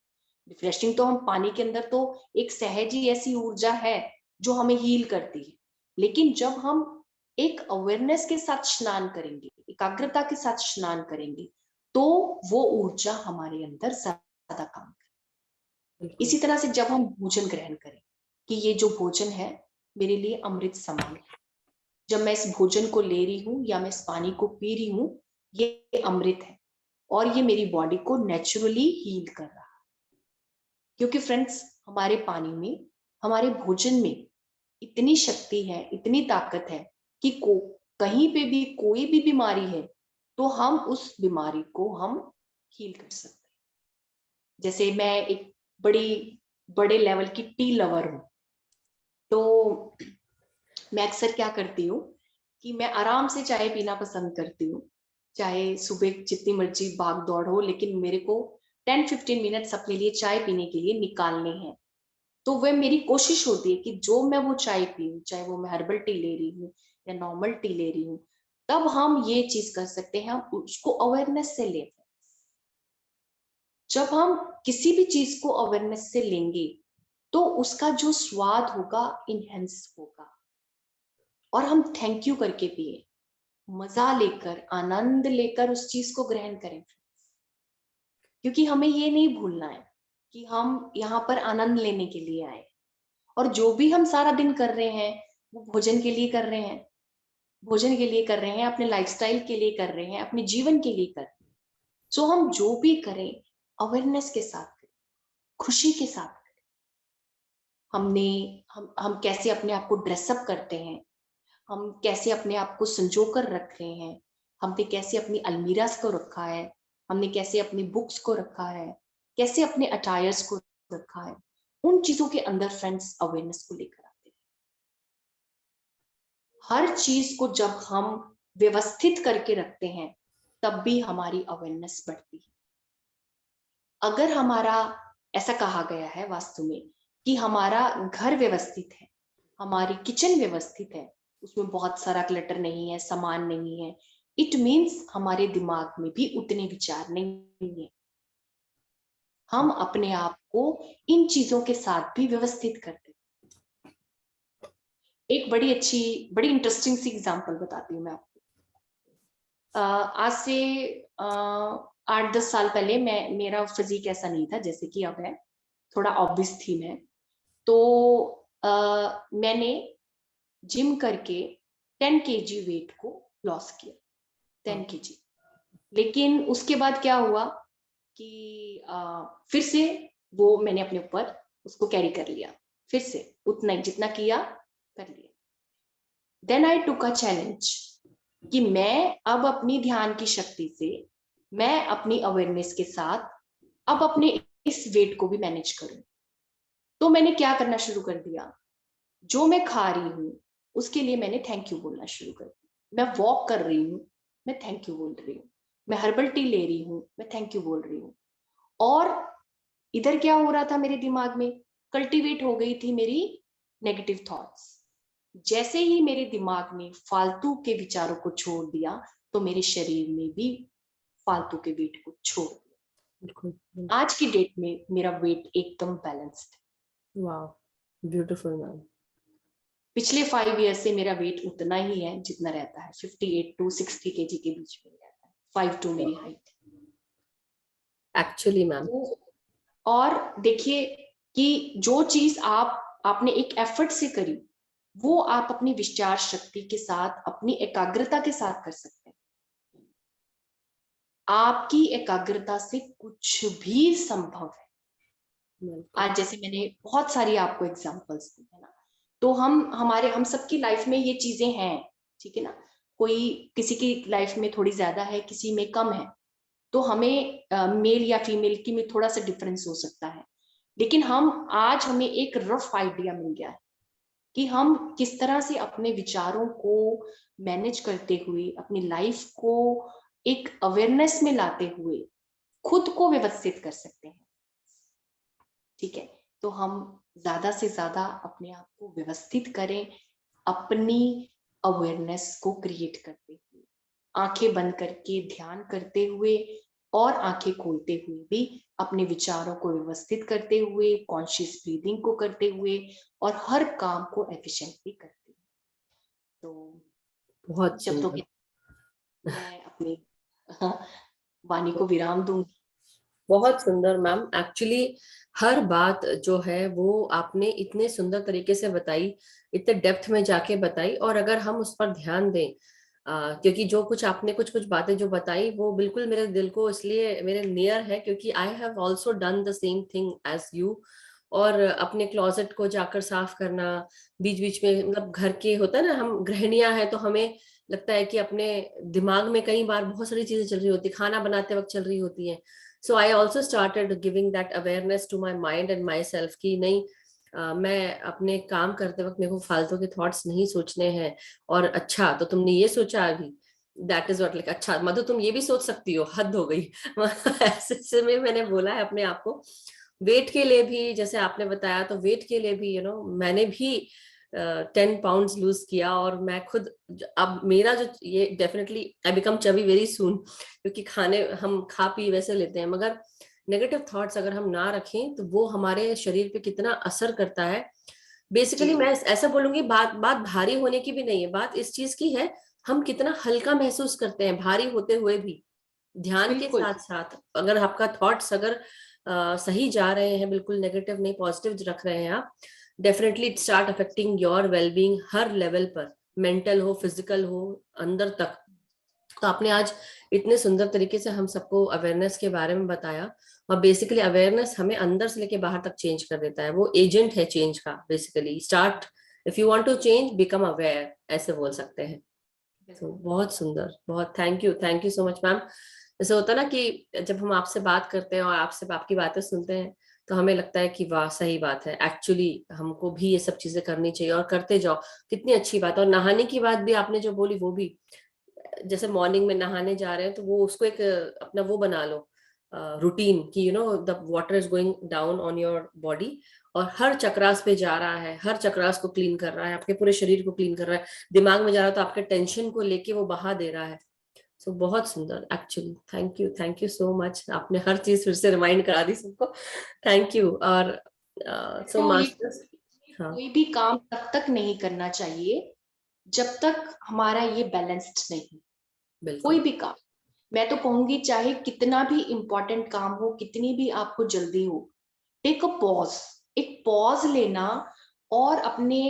रिफ्रेशिंग तो हम पानी के अंदर तो एक सहज ही ऐसी ऊर्जा है जो हमें हील करती है, लेकिन जब हम एक अवेयरनेस के साथ स्नान करेंगे, एकाग्रता के साथ स्नान करेंगे, तो वो ऊर्जा हमारे अंदर ज्यादा काम करेगी। इसी तरह से जब हम भोजन ग्रहण करें कि ये जो भोजन है मेरे लिए अमृत समान है, जब मैं इस भोजन को ले रही हूँ या मैं इस पानी को पी रही हूँ, ये अमृत है और ये मेरी बॉडी को नेचुरली हील कर रहा है। क्योंकि फ्रेंड्स, हमारे पानी में, हमारे भोजन में इतनी शक्ति है, इतनी ताकत है कि कहीं पे भी कोई भी बीमारी है तो हम उस बीमारी को हम हील कर सकते हैं। जैसे मैं एक बड़े लेवल की टी लवर हूँ, तो मैं अक्सर क्या करती हूँ कि मैं आराम से चाय पीना पसंद करती हूँ, चाहे सुबह जितनी मर्जी भाग दौड़ हो, लेकिन मेरे को 10-15 मिनट्स अपने लिए चाय पीने के लिए निकालने हैं। तो वह मेरी कोशिश होती है कि जो मैं वो चाय पीऊँ, चाहे वो मैं हर्बल टी ले रही हूँ या नॉर्मल टी ले रही हूँ, तब हम ये चीज कर सकते हैं, हम उसको अवेयरनेस से लेते हैं। जब हम किसी भी चीज को अवेयरनेस से लेंगे तो उसका जो स्वाद होगा इनहेंस होगा, और हम थैंक यू करके पिए, मजा लेकर, आनंद लेकर उस चीज को ग्रहण करें। क्योंकि हमें ये नहीं भूलना है कि हम यहाँ पर आनंद लेने के लिए आए, और जो भी हम सारा दिन कर रहे हैं वो भोजन के लिए कर रहे हैं, भोजन के लिए कर रहे हैं, अपने लाइफस्टाइल के लिए कर रहे हैं, अपने जीवन के लिए कर रहे हैं। सो हम जो भी करें अवेयरनेस के साथ करें, खुशी के साथ करें। हम कैसे अपने आप को ड्रेसअप करते हैं, हम कैसे अपने आप को संजो कर रख रहे हैं, हमने कैसे अपनी अलमीरास को रखा है, हमने कैसे अपनी बुक्स को रखा है, कैसे अपने अटायर्स को रखा है, उन चीजों के अंदर फ्रेंड्स अवेयरनेस को लेकर आते हैं। हर चीज को जब हम व्यवस्थित करके रखते हैं तब भी हमारी अवेयरनेस बढ़ती है। अगर हमारा, ऐसा कहा गया है वास्तु में कि हमारा घर व्यवस्थित है, हमारी किचन व्यवस्थित है, उसमें बहुत सारा क्लटर नहीं है, सामान नहीं है, इट मीन्स हमारे दिमाग में भी उतने विचार नहीं है। हम अपने आप को इन चीजों के साथ भी व्यवस्थित करते हैं। एक बड़ी इंटरेस्टिंग सी एग्जांपल बताती हूँ मैं आपको। आज से 8-10 साल पहले मेरा फिजिक ऐसा नहीं था जैसे कि अब है, थोड़ा ऑब्वियस थी मैं। तो मैंने जिम करके 10 kg वेट को लॉस किया, 10 kg। लेकिन उसके बाद क्या हुआ कि फिर से वो मैंने अपने ऊपर उसको कैरी कर लिया, फिर से उतना ही जितना किया कर लिया। Then I took a challenge कि मैं अब अपनी ध्यान की शक्ति से, मैं अपनी अवेयरनेस के साथ अब अपने इस वेट को भी मैनेज करूं। तो मैंने क्या करना शुरू कर दिया, जो मैं खा रही हूँ उसके लिए मैंने थैंक यू बोलना शुरू कर दिया। मैं वॉक कर रही हूँ, मैं थैंक यू बोल रही हूँ। मैं हर्बल टी ले रही हूँ, मैं थैंक यू बोल रही हूँ। और इधर क्या हो रहा था, मेरे दिमाग में कल्टीवेट हो गई थी मेरी नेगेटिव थॉट्स। जैसे ही मेरे दिमाग ने फालतू के विचारों को छोड़ दिया तो मेरे शरीर में भी फालतू के वेट को छोड़ दिया। आज की डेट में मेरा वेट एकदम बैलेंस्ड है। Wow, beautiful ma'am. पिछले 5 ईयर से मेरा वेट उतना ही है जितना रहता है, 58 to 60 kg के बीच में रहता है, 5'2" मेरी हाइट एक्चुअली मैम। और देखिए कि जो चीज आपने एक एफर्ट से करी, वो आप अपनी विचार शक्ति के साथ, अपनी एकाग्रता के साथ कर सकते हैं। आपकी एकाग्रता से कुछ भी संभव है। आज जैसे मैंने बहुत सारी आपको एग्जांपल्स दी है ना, तो हम सबकी लाइफ में ये चीजें हैं, ठीक है ना। कोई किसी की लाइफ में थोड़ी ज्यादा है, किसी में कम है, तो हमें मेल या फीमेल की में थोड़ा सा डिफरेंस हो सकता है, लेकिन आज हमें एक रफ आइडिया मिल गया है कि हम किस तरह से अपने विचारों को मैनेज करते हुए, अपनी लाइफ को एक अवेयरनेस में लाते हुए खुद को व्यवस्थित कर सकते हैं। ठीक है, तो हम ज्यादा से ज्यादा अपने आप को व्यवस्थित करें, अपनी अवेयरनेस को क्रिएट करते हुए, आंखें बंद करके ध्यान करते हुए और आंखें खोलते हुए भी अपने विचारों को व्यवस्थित करते हुए, कॉन्शियस ब्रीदिंग को करते हुए और हर काम को एफिशिएंटली करते हुए। तो बहुत शब्दों के मैं अपनी वाणी को विराम दूंगी। बहुत सुंदर मैम। एक्चुअली हर बात जो है वो आपने इतने सुंदर तरीके से बताई, इतने डेप्थ में जाके बताई, और अगर हम उस पर ध्यान दें, क्योंकि जो कुछ आपने कुछ कुछ बातें जो बताई वो बिल्कुल मेरे दिल को इसलिए मेरे नियर है क्योंकि I have also done the same thing as you. और अपने क्लोजेट को जाकर साफ करना, बीच बीच में, मतलब घर के होता है ना, हम गृहिणियां हैं तो हमें लगता है कि अपने दिमाग में कई बार बहुत सारी चीजें चल रही होती, खाना बनाते वक्त चल रही होती हैं। So I also started giving that awareness to my mind and myself कि नहीं, मैं अपने काम करते वक्त मेरे को फालतू के थॉट्स नहीं सोचने हैं। और अच्छा तो तुमने ये सोचा अभी, दैट इज व्हाट, लाइक अच्छा मधु तुम ये भी सोच सकती हो, हद हो गई। ऐसे में मैंने बोला है अपने आप को। वेट के लिए भी जैसे आपने बताया, तो वेट के लिए भी मैंने भी 10 पाउंड लूज किया, और मैं खुद अब मेरा जो ये definitely I become chubby very soon, क्योंकि खाने हम खा पी वैसे लेते हैं, मगर नेगेटिव थॉट्स अगर हम ना रखें तो वो हमारे शरीर पे कितना असर करता है। बेसिकली मैं ऐसा बोलूंगी, बात बात भारी होने की भी नहीं है, बात इस चीज की है हम कितना हल्का महसूस करते हैं भारी होते हुए भी। ध्यान के साथ साथ अगर आपका थॉट्स अगर सही जा रहे हैं, बिल्कुल नेगेटिव नहीं पॉजिटिव रख रहे हैं आप, definitely it start affecting your wellbeing her level पर, मेंटल हो, फिजिकल हो, अंदर तक। तो आपने आज इतने सुंदर तरीके से हम सबको अवेयरनेस के बारे में बताया, और बेसिकली अवेयरनेस हमें अंदर से लेके बाहर तक चेंज कर देता है, वो एजेंट है चेंज का। Basically start, if you want to change, become aware, ऐसे बोल सकते हैं। तो बहुत सुंदर, बहुत thank you so much ma'am. जैसे होता है ना कि जब हम आपसे बात करते हैं और आपसे आपकी बातें सुनते हैं तो हमें लगता है कि वाह सही बात है, एक्चुअली हमको भी ये सब चीजें करनी चाहिए और करते जाओ, कितनी अच्छी बात है। और नहाने की बात भी आपने जो बोली वो भी, जैसे मॉर्निंग में नहाने जा रहे हैं तो वो उसको एक अपना वो बना लो रूटीन कि the water is going down on your body, और हर चक्रास पे जा रहा है, हर चक्रास को क्लीन कर रहा है, आपके पूरे शरीर को क्लीन कर रहा है, दिमाग में जा रहा है तो आपके टेंशन को लेके वो बहा दे रहा है। सो बहुत सुंदर actually. Thank you so much, आपने हर चीज फिर से रिमाइंड करा दी सबको। Thank you. और सो मास्टर्स, हाँ, कोई भी काम तब तक नहीं करना चाहिए जब तक हमारा ये बैलेंस्ड नहीं। कोई भी काम, मैं तो कहूंगी चाहे कितना भी इंपॉर्टेंट काम हो, कितनी भी आपको जल्दी हो, टेक अ पॉज, एक पॉज लेना और अपने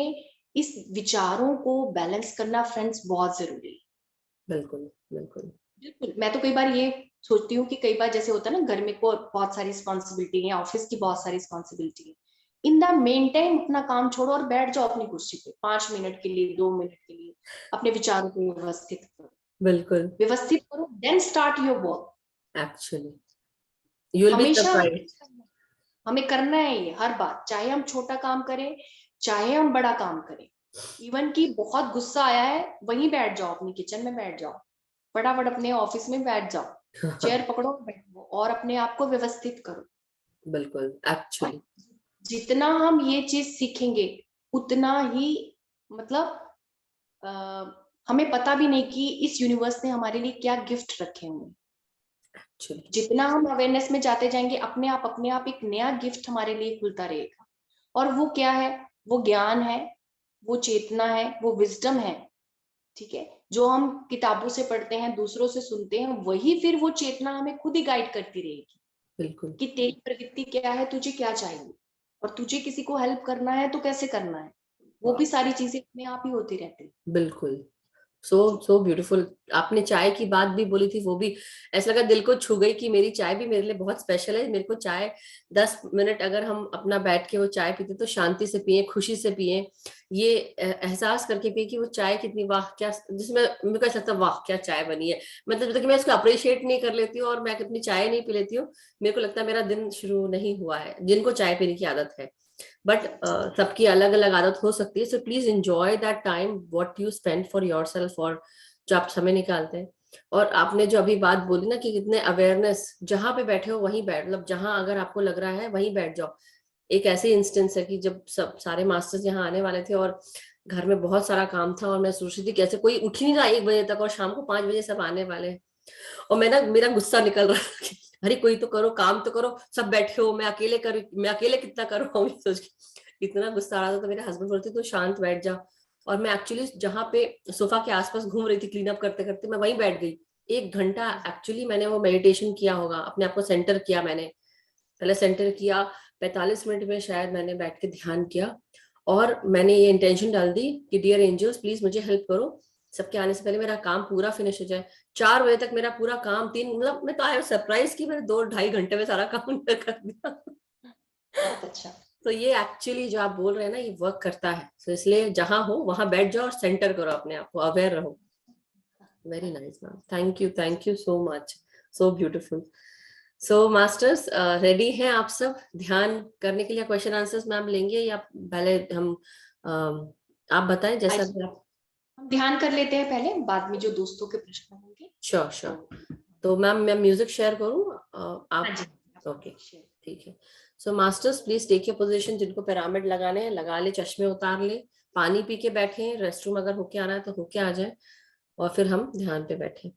इस विचारों को बैलेंस करना फ्रेंड्स बहुत जरूरी है। बिल्कुल बिल्कुल बिल्कुल। मैं तो कई बार ये सोचती हूँ कि कई बार जैसे होता है ना, घर में को बहुत सारी रिस्पॉन्सिबिलिटी है, ऑफिस की बहुत सारी रिस्पॉन्सिबिलिटी है, इन द मेन टाइम अपना काम छोड़ो और बैठ जाओ अपनी कुर्सी पे 5 मिनट के लिए, 2 मिनट के लिए, अपने विचारों को व्यवस्थित करो, बिल्कुल व्यवस्थित करो, then start your work. Actually you will be हमेशा सरप्राइज्ड। हमें करना है ये हर बात, चाहे हम छोटा काम करें, चाहे हम बड़ा काम करें। इवन की बहुत गुस्सा आया है, वहीं बैठ जाओ, अपनी किचन में बैठ जाओ, फटाफट अपने ऑफिस में बैठ जाओ, चेयर पकड़ो, बैठो और अपने आप को व्यवस्थित करो। बिल्कुल एक्चुअली जितना हम ये चीज सीखेंगे उतना ही, मतलब हमें पता भी नहीं कि इस यूनिवर्स ने हमारे लिए क्या गिफ्ट रखे हुए। जितना हम अवेयरनेस में जाते जाएंगे, अपने आप एक नया गिफ्ट हमारे लिए खुलता रहेगा। और वो क्या है? वो ज्ञान है, वो चेतना है, वो विजडम है। ठीक है, जो हम किताबों से पढ़ते हैं, दूसरों से सुनते हैं, वही फिर वो चेतना हमें खुद ही गाइड करती रहेगी। बिल्कुल कि तेरी प्रवृत्ति क्या है, तुझे क्या चाहिए, और तुझे किसी को हेल्प करना है तो कैसे करना है, वो भी सारी चीजें अपने आप ही होती रहती। बिल्कुल, सो ब्यूटीफुल। आपने चाय की बात भी बोली थी, वो भी ऐसा लगा दिल को छू गई कि मेरी चाय भी मेरे लिए बहुत स्पेशल है। मेरे को चाय 10 मिनट अगर हम अपना बैठ के वो चाय पीते तो शांति से पिए, खुशी से पिए, ये एहसास करके पिए कि वो चाय कितनी वाह, क्या जिसमें मेरे को ऐसा लगता है वाह क्या चाय बनी है। मतलब जब तक कि मैं इसको अप्रिशिएट नहीं कर लेती हूँ और मैं अपनी चाय नहीं पी लेती हूँ, मेरे को लगता है मेरा दिन शुरू नहीं हुआ है, जिनको चाय पीने की आदत है। बट सबकी अलग अलग आदत हो सकती है, so please enjoy that time what you spend for your self, और जो आप समय निकालते हैं। और आपने जो अभी बात बोली ना कि कितने अवेयरनेस, जहां पे बैठे हो वहीं बैठ, मतलब जहां अगर आपको लग रहा है वहीं बैठ जाओ। एक ऐसी इंस्टेंस है कि जब सब सारे मास्टर्स यहाँ आने वाले थे और घर में बहुत सारा काम था और मैं सोच रही थी कैसे कोई उठ ही नहीं रहा 1 बजे तक, और शाम को 5 बजे सब आने वाले हैं। और मैं ना, मेरा गुस्सा निकल रहा था कि अरे कोई तो करो, काम तो करो, सब बैठे हो, मैं अकेले कितना कर पाऊंगी सोच के इतना गुस्सा आ रहा था। तो मेरे हस्बैंड बोलते तो शांत बैठ जा। और मैं एक्चुअली जहाँ पे सोफा के आसपास घूम रही थी क्लीन अप करते करते, मैं वहीं बैठ गई 1 घंटा। एक्चुअली मैंने वो मेडिटेशन किया होगा, अपने आप को सेंटर किया मैंने, पहले सेंटर किया, 45 मिनट में शायद मैंने बैठ के ध्यान किया। और मैंने ये इंटेंशन डाल दी कि डियर एंजल्स प्लीज मुझे हेल्प करो, सबके आने से पहले मेरा काम पूरा फिनिश हो जाए। 4 बजे तक मेरा पूरा काम, 3 मतलब मैं तो आया सरप्राइज की मैंने 2 ढाई घंटे में सारा काम कर दिया। बहुत अच्छा। तो ये एक्चुअली जो आप बोल रहे हैं ना, ये वर्क करता है। तो इसलिए जहां हो वहां बैठ जाओ और सेंटर करो अपने आप को, अवेयर रहो। Very nice ma'am, thank you so much, so beautiful. So masters ready हैं आप सब ध्यान करने के लिए? क्वेश्चन आंसर्स मैम लेंगे या पहले हम आप बताएं जैसा भी आप। हम ध्यान कर लेते हैं पहले, बाद में जो दोस्तों के प्रश्न होंगे। Sure sure. तो मैम मैं म्यूजिक शेयर करूं? हाँ आप? जी। ओके ठीक है। So masters please take your position, जिनको पिरामिड लगाने हैं लगा ले, चश्मे उतार ले, पानी पी के बैठे, रेस्ट रूम अगर होके आना है तो होके आ जाए, और फिर हम ध्यान पे बैठे।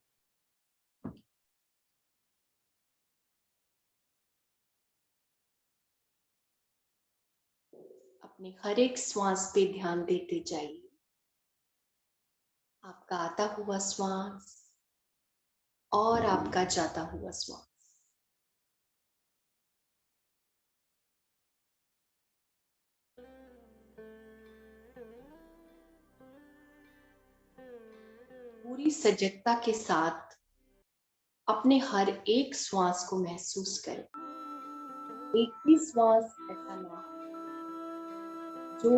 अपने हर एक श्वास पे ध्यान देते जाइए। आपका आता हुआ श्वास और आपका जाता हुआ श्वास। पूरी सजगता के साथ अपने हर एक श्वास को महसूस करें। एक भी श्वास ऐसा ना हो जो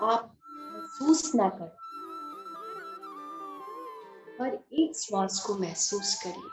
आप महसूस ना करें। हर एक श्वास को महसूस करिए।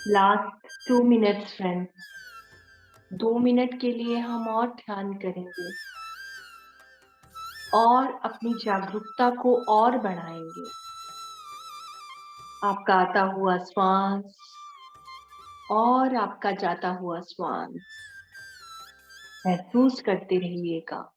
लास्ट 2 मिनट्स फ्रेंड्स, 2 मिनट के लिए हम और ध्यान करेंगे और अपनी जागरूकता को और बढ़ाएंगे। आपका आता हुआ श्वास और आपका जाता हुआ श्वास महसूस करते रहिएगा।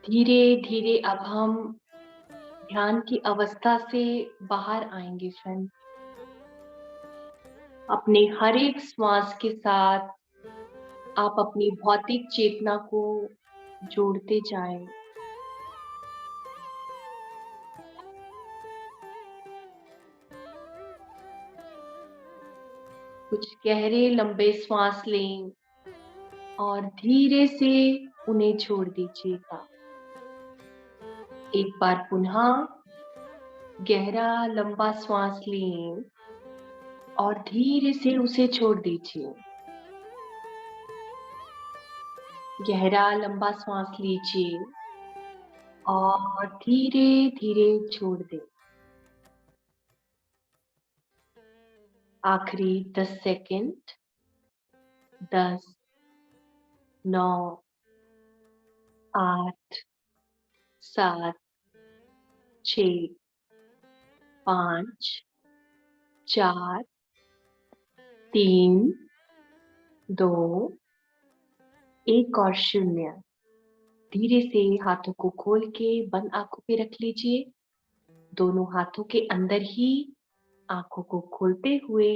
धीरे धीरे अब हम ध्यान की अवस्था से बाहर आएंगे फ्रेंड्स। अपने हर एक श्वास के साथ आप अपनी भौतिक चेतना को जोड़ते जाएं। कुछ गहरे लंबे श्वास लें और धीरे से उन्हें छोड़ दीजिएगा। एक बार पुनः गहरा लंबा श्वास लें और धीरे से उसे छोड़ दीजिए। गहरा लंबा श्वास लीजिए और धीरे धीरे छोड़ दें। आखिरी 10 सेकंड। 10, 9, 8, 7, 6, 5, 4, 3, 2, 1 और 0। धीरे से हाथों को खोल के बंद आंखों पे रख लीजिए। दोनों हाथों के अंदर ही आंखों को खोलते हुए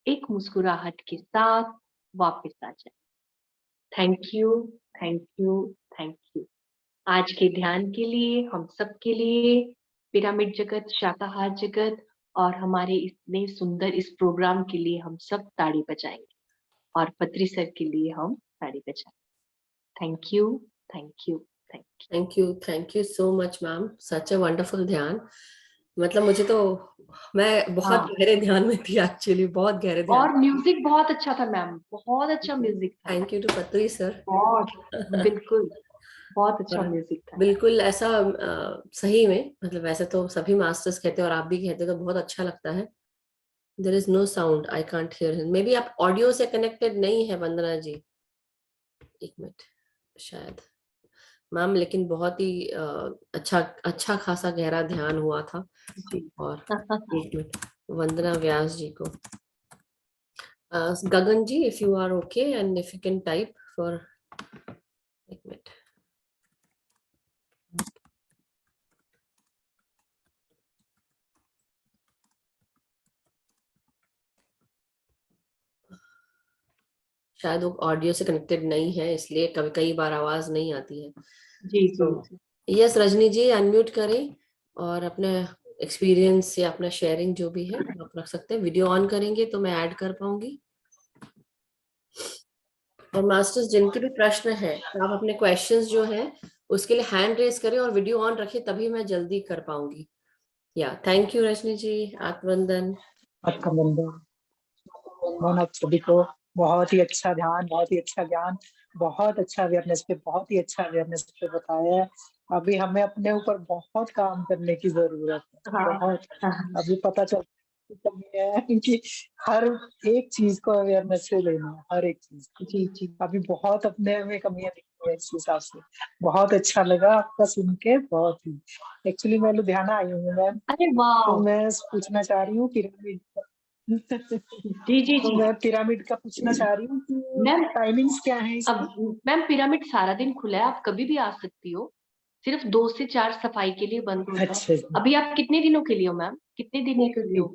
एक मुस्कुराहट के साथ वापस आ जाए। Thank you, thank you, thank you. आज के ध्यान के लिए, हम सब के लिए, पिरामिड जगत, शाकाहार जगत और हमारे इतने सुंदर इस प्रोग्राम के लिए हम सब ताड़ी बजाएंगे और पत्री सर के लिए हम ताड़ी बजाएंगे। Thank you, thank you, thank you. Thank you, thank you so much ma'am. Such a wonderful ध्यान। मतलब मुझे तो, मैं बहुत गहरे ध्यान में थी एक्चुअली, बहुत गहरे ध्यान। और म्यूजिक बहुत अच्छा था मैम, बहुत अच्छा म्यूजिक था। थैंक यू टू पत्री सर। बहुत, बिल्कुल बहुत अच्छा म्यूजिक था। बिल्कुल ऐसा सही में, मतलब वैसे तो सभी मास्टर्स कहते हैं और आप भी कहते हैं तो बहुत अच्छा लगता है। There is no sound, I can't hear him. Maybe आप ऑडियो से कनेक्टेड नहीं है वंदना जी। एक मिनट शायद मैम, लेकिन बहुत ही अच्छा अच्छा खासा गहरा ध्यान हुआ था। और एक मिनट, वंदना व्यास जी को, Gagan ji, if you are okay and if you can type for, एक मिनट। शायद वो ऑडियो से कनेक्टेड नहीं है, इसलिए कभी कई बार आवाज नहीं आती है। जी तो जी। यस रजनी जी, अनम्यूट करें और अपने एक्सपीरियंस या अपना शेयरिंग जो भी है आप रख सकते हैं। वीडियो ऑन करेंगे तो मैं ऐड कर पाऊंगी। और मास्टर्स जिनके भी प्रश्न है तो आप अपने क्वेश्चंस जो है उसके लिए हैंड रेज करें और वीडियो ऑन रखें, तभी मैं जल्दी कर पाऊंगी। Yeah thank you Rajni ji. आत्मवंदन। मैम आप सभी को बहुत ही अच्छा ध्यान, बहुत ही अच्छा ज्ञान, बहुत अच्छा अवेयरनेस पे, बहुत ही अच्छा अवेयरनेस पे बताया है। अभी हमें अपने ऊपर बहुत काम करने की जरूरत है, बहुत। अभी पता चल है कि हर एक चीज को अवेयरनेस से लेना है, हर एक चीज। जी जी अभी बहुत अपने में कमियां दिखती है इस हिसाब से। बहुत अच्छा लगा आपका सुन के, बहुत ही। एक्चुअली मैं लुधियाना आई हूँ मैम, अरे तो वाह मैं पूछना चाह रही हूँ पिरामिड जी जी तो जी मैं पिरामिड का पूछना चाह रही हूँ मैम। कि टाइमिंग्स क्या है इसकी? अब मैम पिरामिड सारा दिन खुला है, आप कभी भी आ सकती हो। सिर्फ 2 से 4 सफाई के लिए बंद होता है। अच्छा जी। अभी आप कितने दिनों के लिए हो मैम, कितने दिनों के लिए हो?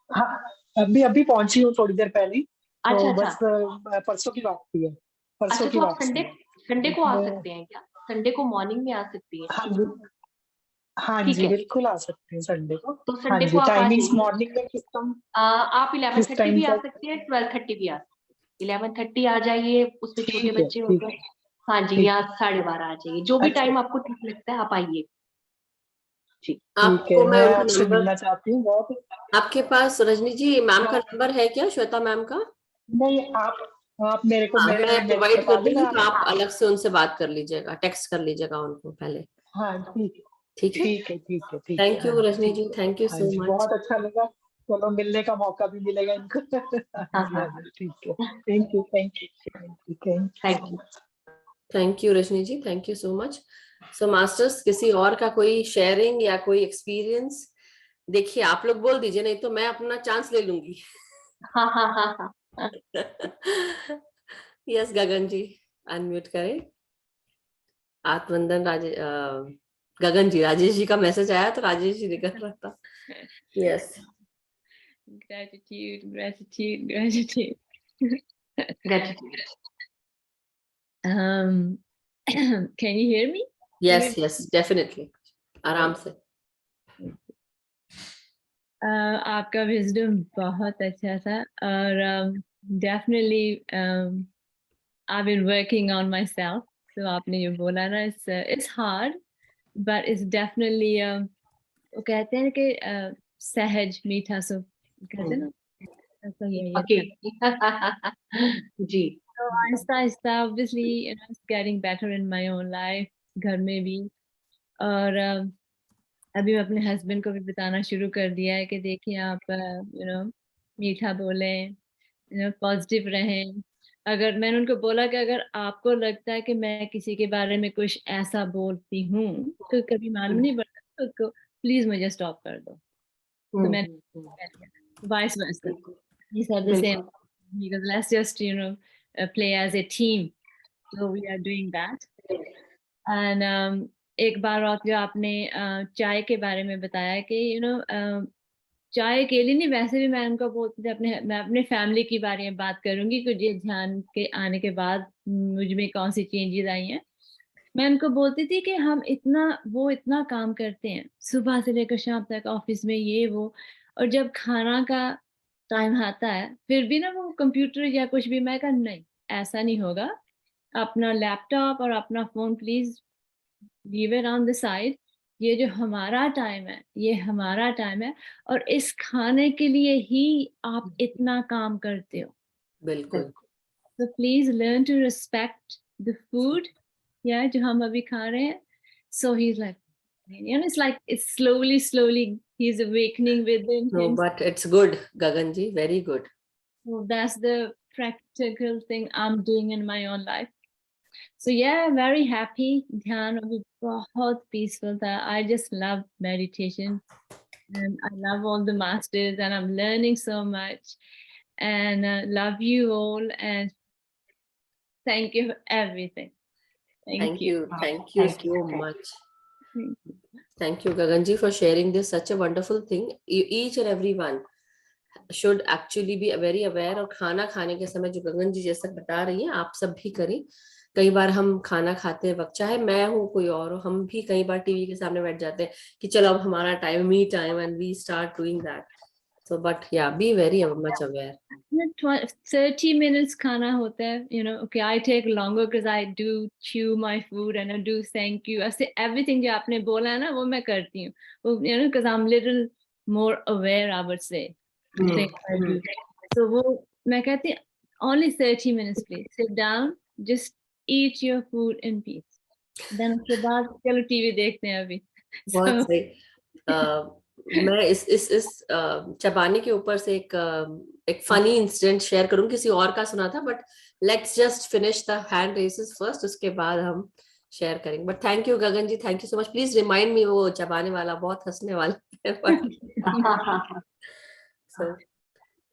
हाँ, अभी अभी पहुंची हूँ थोड़ी देर पहले, अच्छा तो अच्छा बस परसों की वापसी है, परसों अच्छा। की तो आप वापसी संडे है। संडे को आ इसमें सकते हैं क्या? संडे को मॉर्निंग में आ सकती है? हाँ जी, हाँ ठीक जी है, बिल्कुल आ सकते हैं संडे को। तो हाँ संडे को जी, आप आ टाइमिंग्स जाइए। मॉर्निंग में आप किस 11:30 टाइम भी आ तक? सकते हैं, 12:30 भी आ सकते हैं। 11:30 आ जाइए, उसमें छोटे ठीक है, बच्चे ठीक होते है, हैं। हाँ जी, ठीक यहाँ है। 12:30 आ जाइए, जो भी अच्छा, टाइम आपको ठीक लगता है आप आइए जी। ठीक है, आपको मैं मैं उनका आपसे नंबर, मिलना चाहती हूँ बहुत। आपके पास रजनी जी मैम का हाँ, नंबर है क्या, श्वेता मैम का? नहीं आप मेरे को हाँ मैं मेरे को प्रोवाइड कर बता देना दूंगी, तो आप। आप अलग से उनसे बात कर लीजिएगा, टेक्स्ट कर लीजिएगा उनको पहले। हाँ ठीक है, ठीक है। ठीक है, ठीक है, ठीक है, थैंक हाँ यू जी, रजनी ठीक जी, है। थैंक यू हाँ सो जी, मच। बहुत अच्छा लगा। चलो मिलने का मौका भी मिलेगा इनको। हाँ हाँ जी, हाँ हाँ जी, ठीक है। Thank you, thank you, thank you, thank thank you. You. Thank you Rajni ji, thank you so much. So masters, किसी और का कोई शेयरिंग या कोई एक्सपीरियंस? देखिए आप लोग बोल दीजिए, नहीं तो मैं अपना चांस ले लूंगी। हाँ हाँ हाँ हाँ यस गगन जी, अनम्यूट करें। आत्मवंदन गगन जी, राजेश जी का मैसेज आया तो राजेश जी निकल रहा था। Yes. Gratitude, gratitude, gratitude. Gratitude. um, can you hear me? Yes yes definitely, आराम से। आपका विजडम बहुत अच्छा था और definitely I've been working on myself. So आपने जो बोला ना, it's hard, but it's definitely वो कहते हैं कि सहज मीठा सो कहते हैं ना, ऐसा ही है ये। ओके जी तो Aahista Aahista obviously it's getting better in my own life, घर में भी। और अभी मैं अपने हस्बैंड को भी बताना शुरू कर दिया है कि देखिए आप मीठा बोलें, पॉजिटिव रहें। अगर मैंने उनको बोला कि अगर आपको लगता है कि मैं किसी के बारे में कुछ ऐसा बोलती हूँ तो कभी मालूम नहीं पड़ता, तो प्लीज मुझे स्टॉप कर दो। तो मैंने वाइस वर्सा, बिल्कुल he said the same. बिल्कुल He goes, let's just play as a team. So we are doing that. And एक बार और जो आपने चाय के बारे में बताया कि चाय अकेले नहीं, वैसे भी मैं उनको बोलती थी मैं अपने फैमिली के बारे में बात करूंगी कि ये ध्यान के आने के बाद मुझ में कौन सी चेंजेस आई हैं। मैं उनको बोलती थी कि हम इतना काम करते हैं सुबह से लेकर शाम तक ऑफिस में ये वो, और जब खाना का टाइम आता है फिर भी ना वो कंप्यूटर या कुछ भी, मैं कहा नहीं ऐसा नहीं होगा, अपना लैपटॉप और अपना phone please leave it on the side. ये जो हमारा टाइम है ये हमारा टाइम है, और इस खाने के लिए ही आप इतना काम करते हो, बिल्कुल। तो please learn to respect the food या जो हम अभी खा रहे हैं। So he is like, it's like it's slowly he's awakening within no him. But it's good Gagan ji, very good. So that's the practical thing I'm doing in my own life. So yeah, I'm very happy. Dhyan abhi bahut peaceful tha. I just love meditation and I love all the masters and I'm learning so much, and love you all and thank you for everything. Thank you. Thank you thank you so thank much. Thank you. Thank you, Gagan ji, for sharing this such a wonderful thing. Each and everyone should actually be very aware, और खाना खाने के समय जो गगन जी जैसा बता रही हैं आप सब भी करें, कई बार हम खाना खाते वक्त, चाहे मैं हूँ कोई और हो, हम भी कई बार टीवी के सामने बैठ जाते हैं कि चलो अब हमारा time, me time, and we start doing that. So, but yeah, be very much aware. 30 minutes खाना होता है, okay, I take longer because I do chew my food and I do thank you. I say everything जो आपने बोला है ना, वो मैं करती हूँ, because I'm little more aware, I would say, the things I do. So वो मैं कहती हूँ, only 30 minutes please, sit down, just eat your food in peace. Then उसके बाद चलो टीवी देखते हैं अभी. बहुत सही. मैं इस चबाने के ऊपर से एक फनी इंसिडेंट शेयर करूं, किसी और का सुना था, but let's just finish the hand raises first, उसके बाद हम शेयर करेंगे. But thank you Gagan ji, thank you so much. Please remind me, वो चबाने वाला बहुत हंसने वाला है. So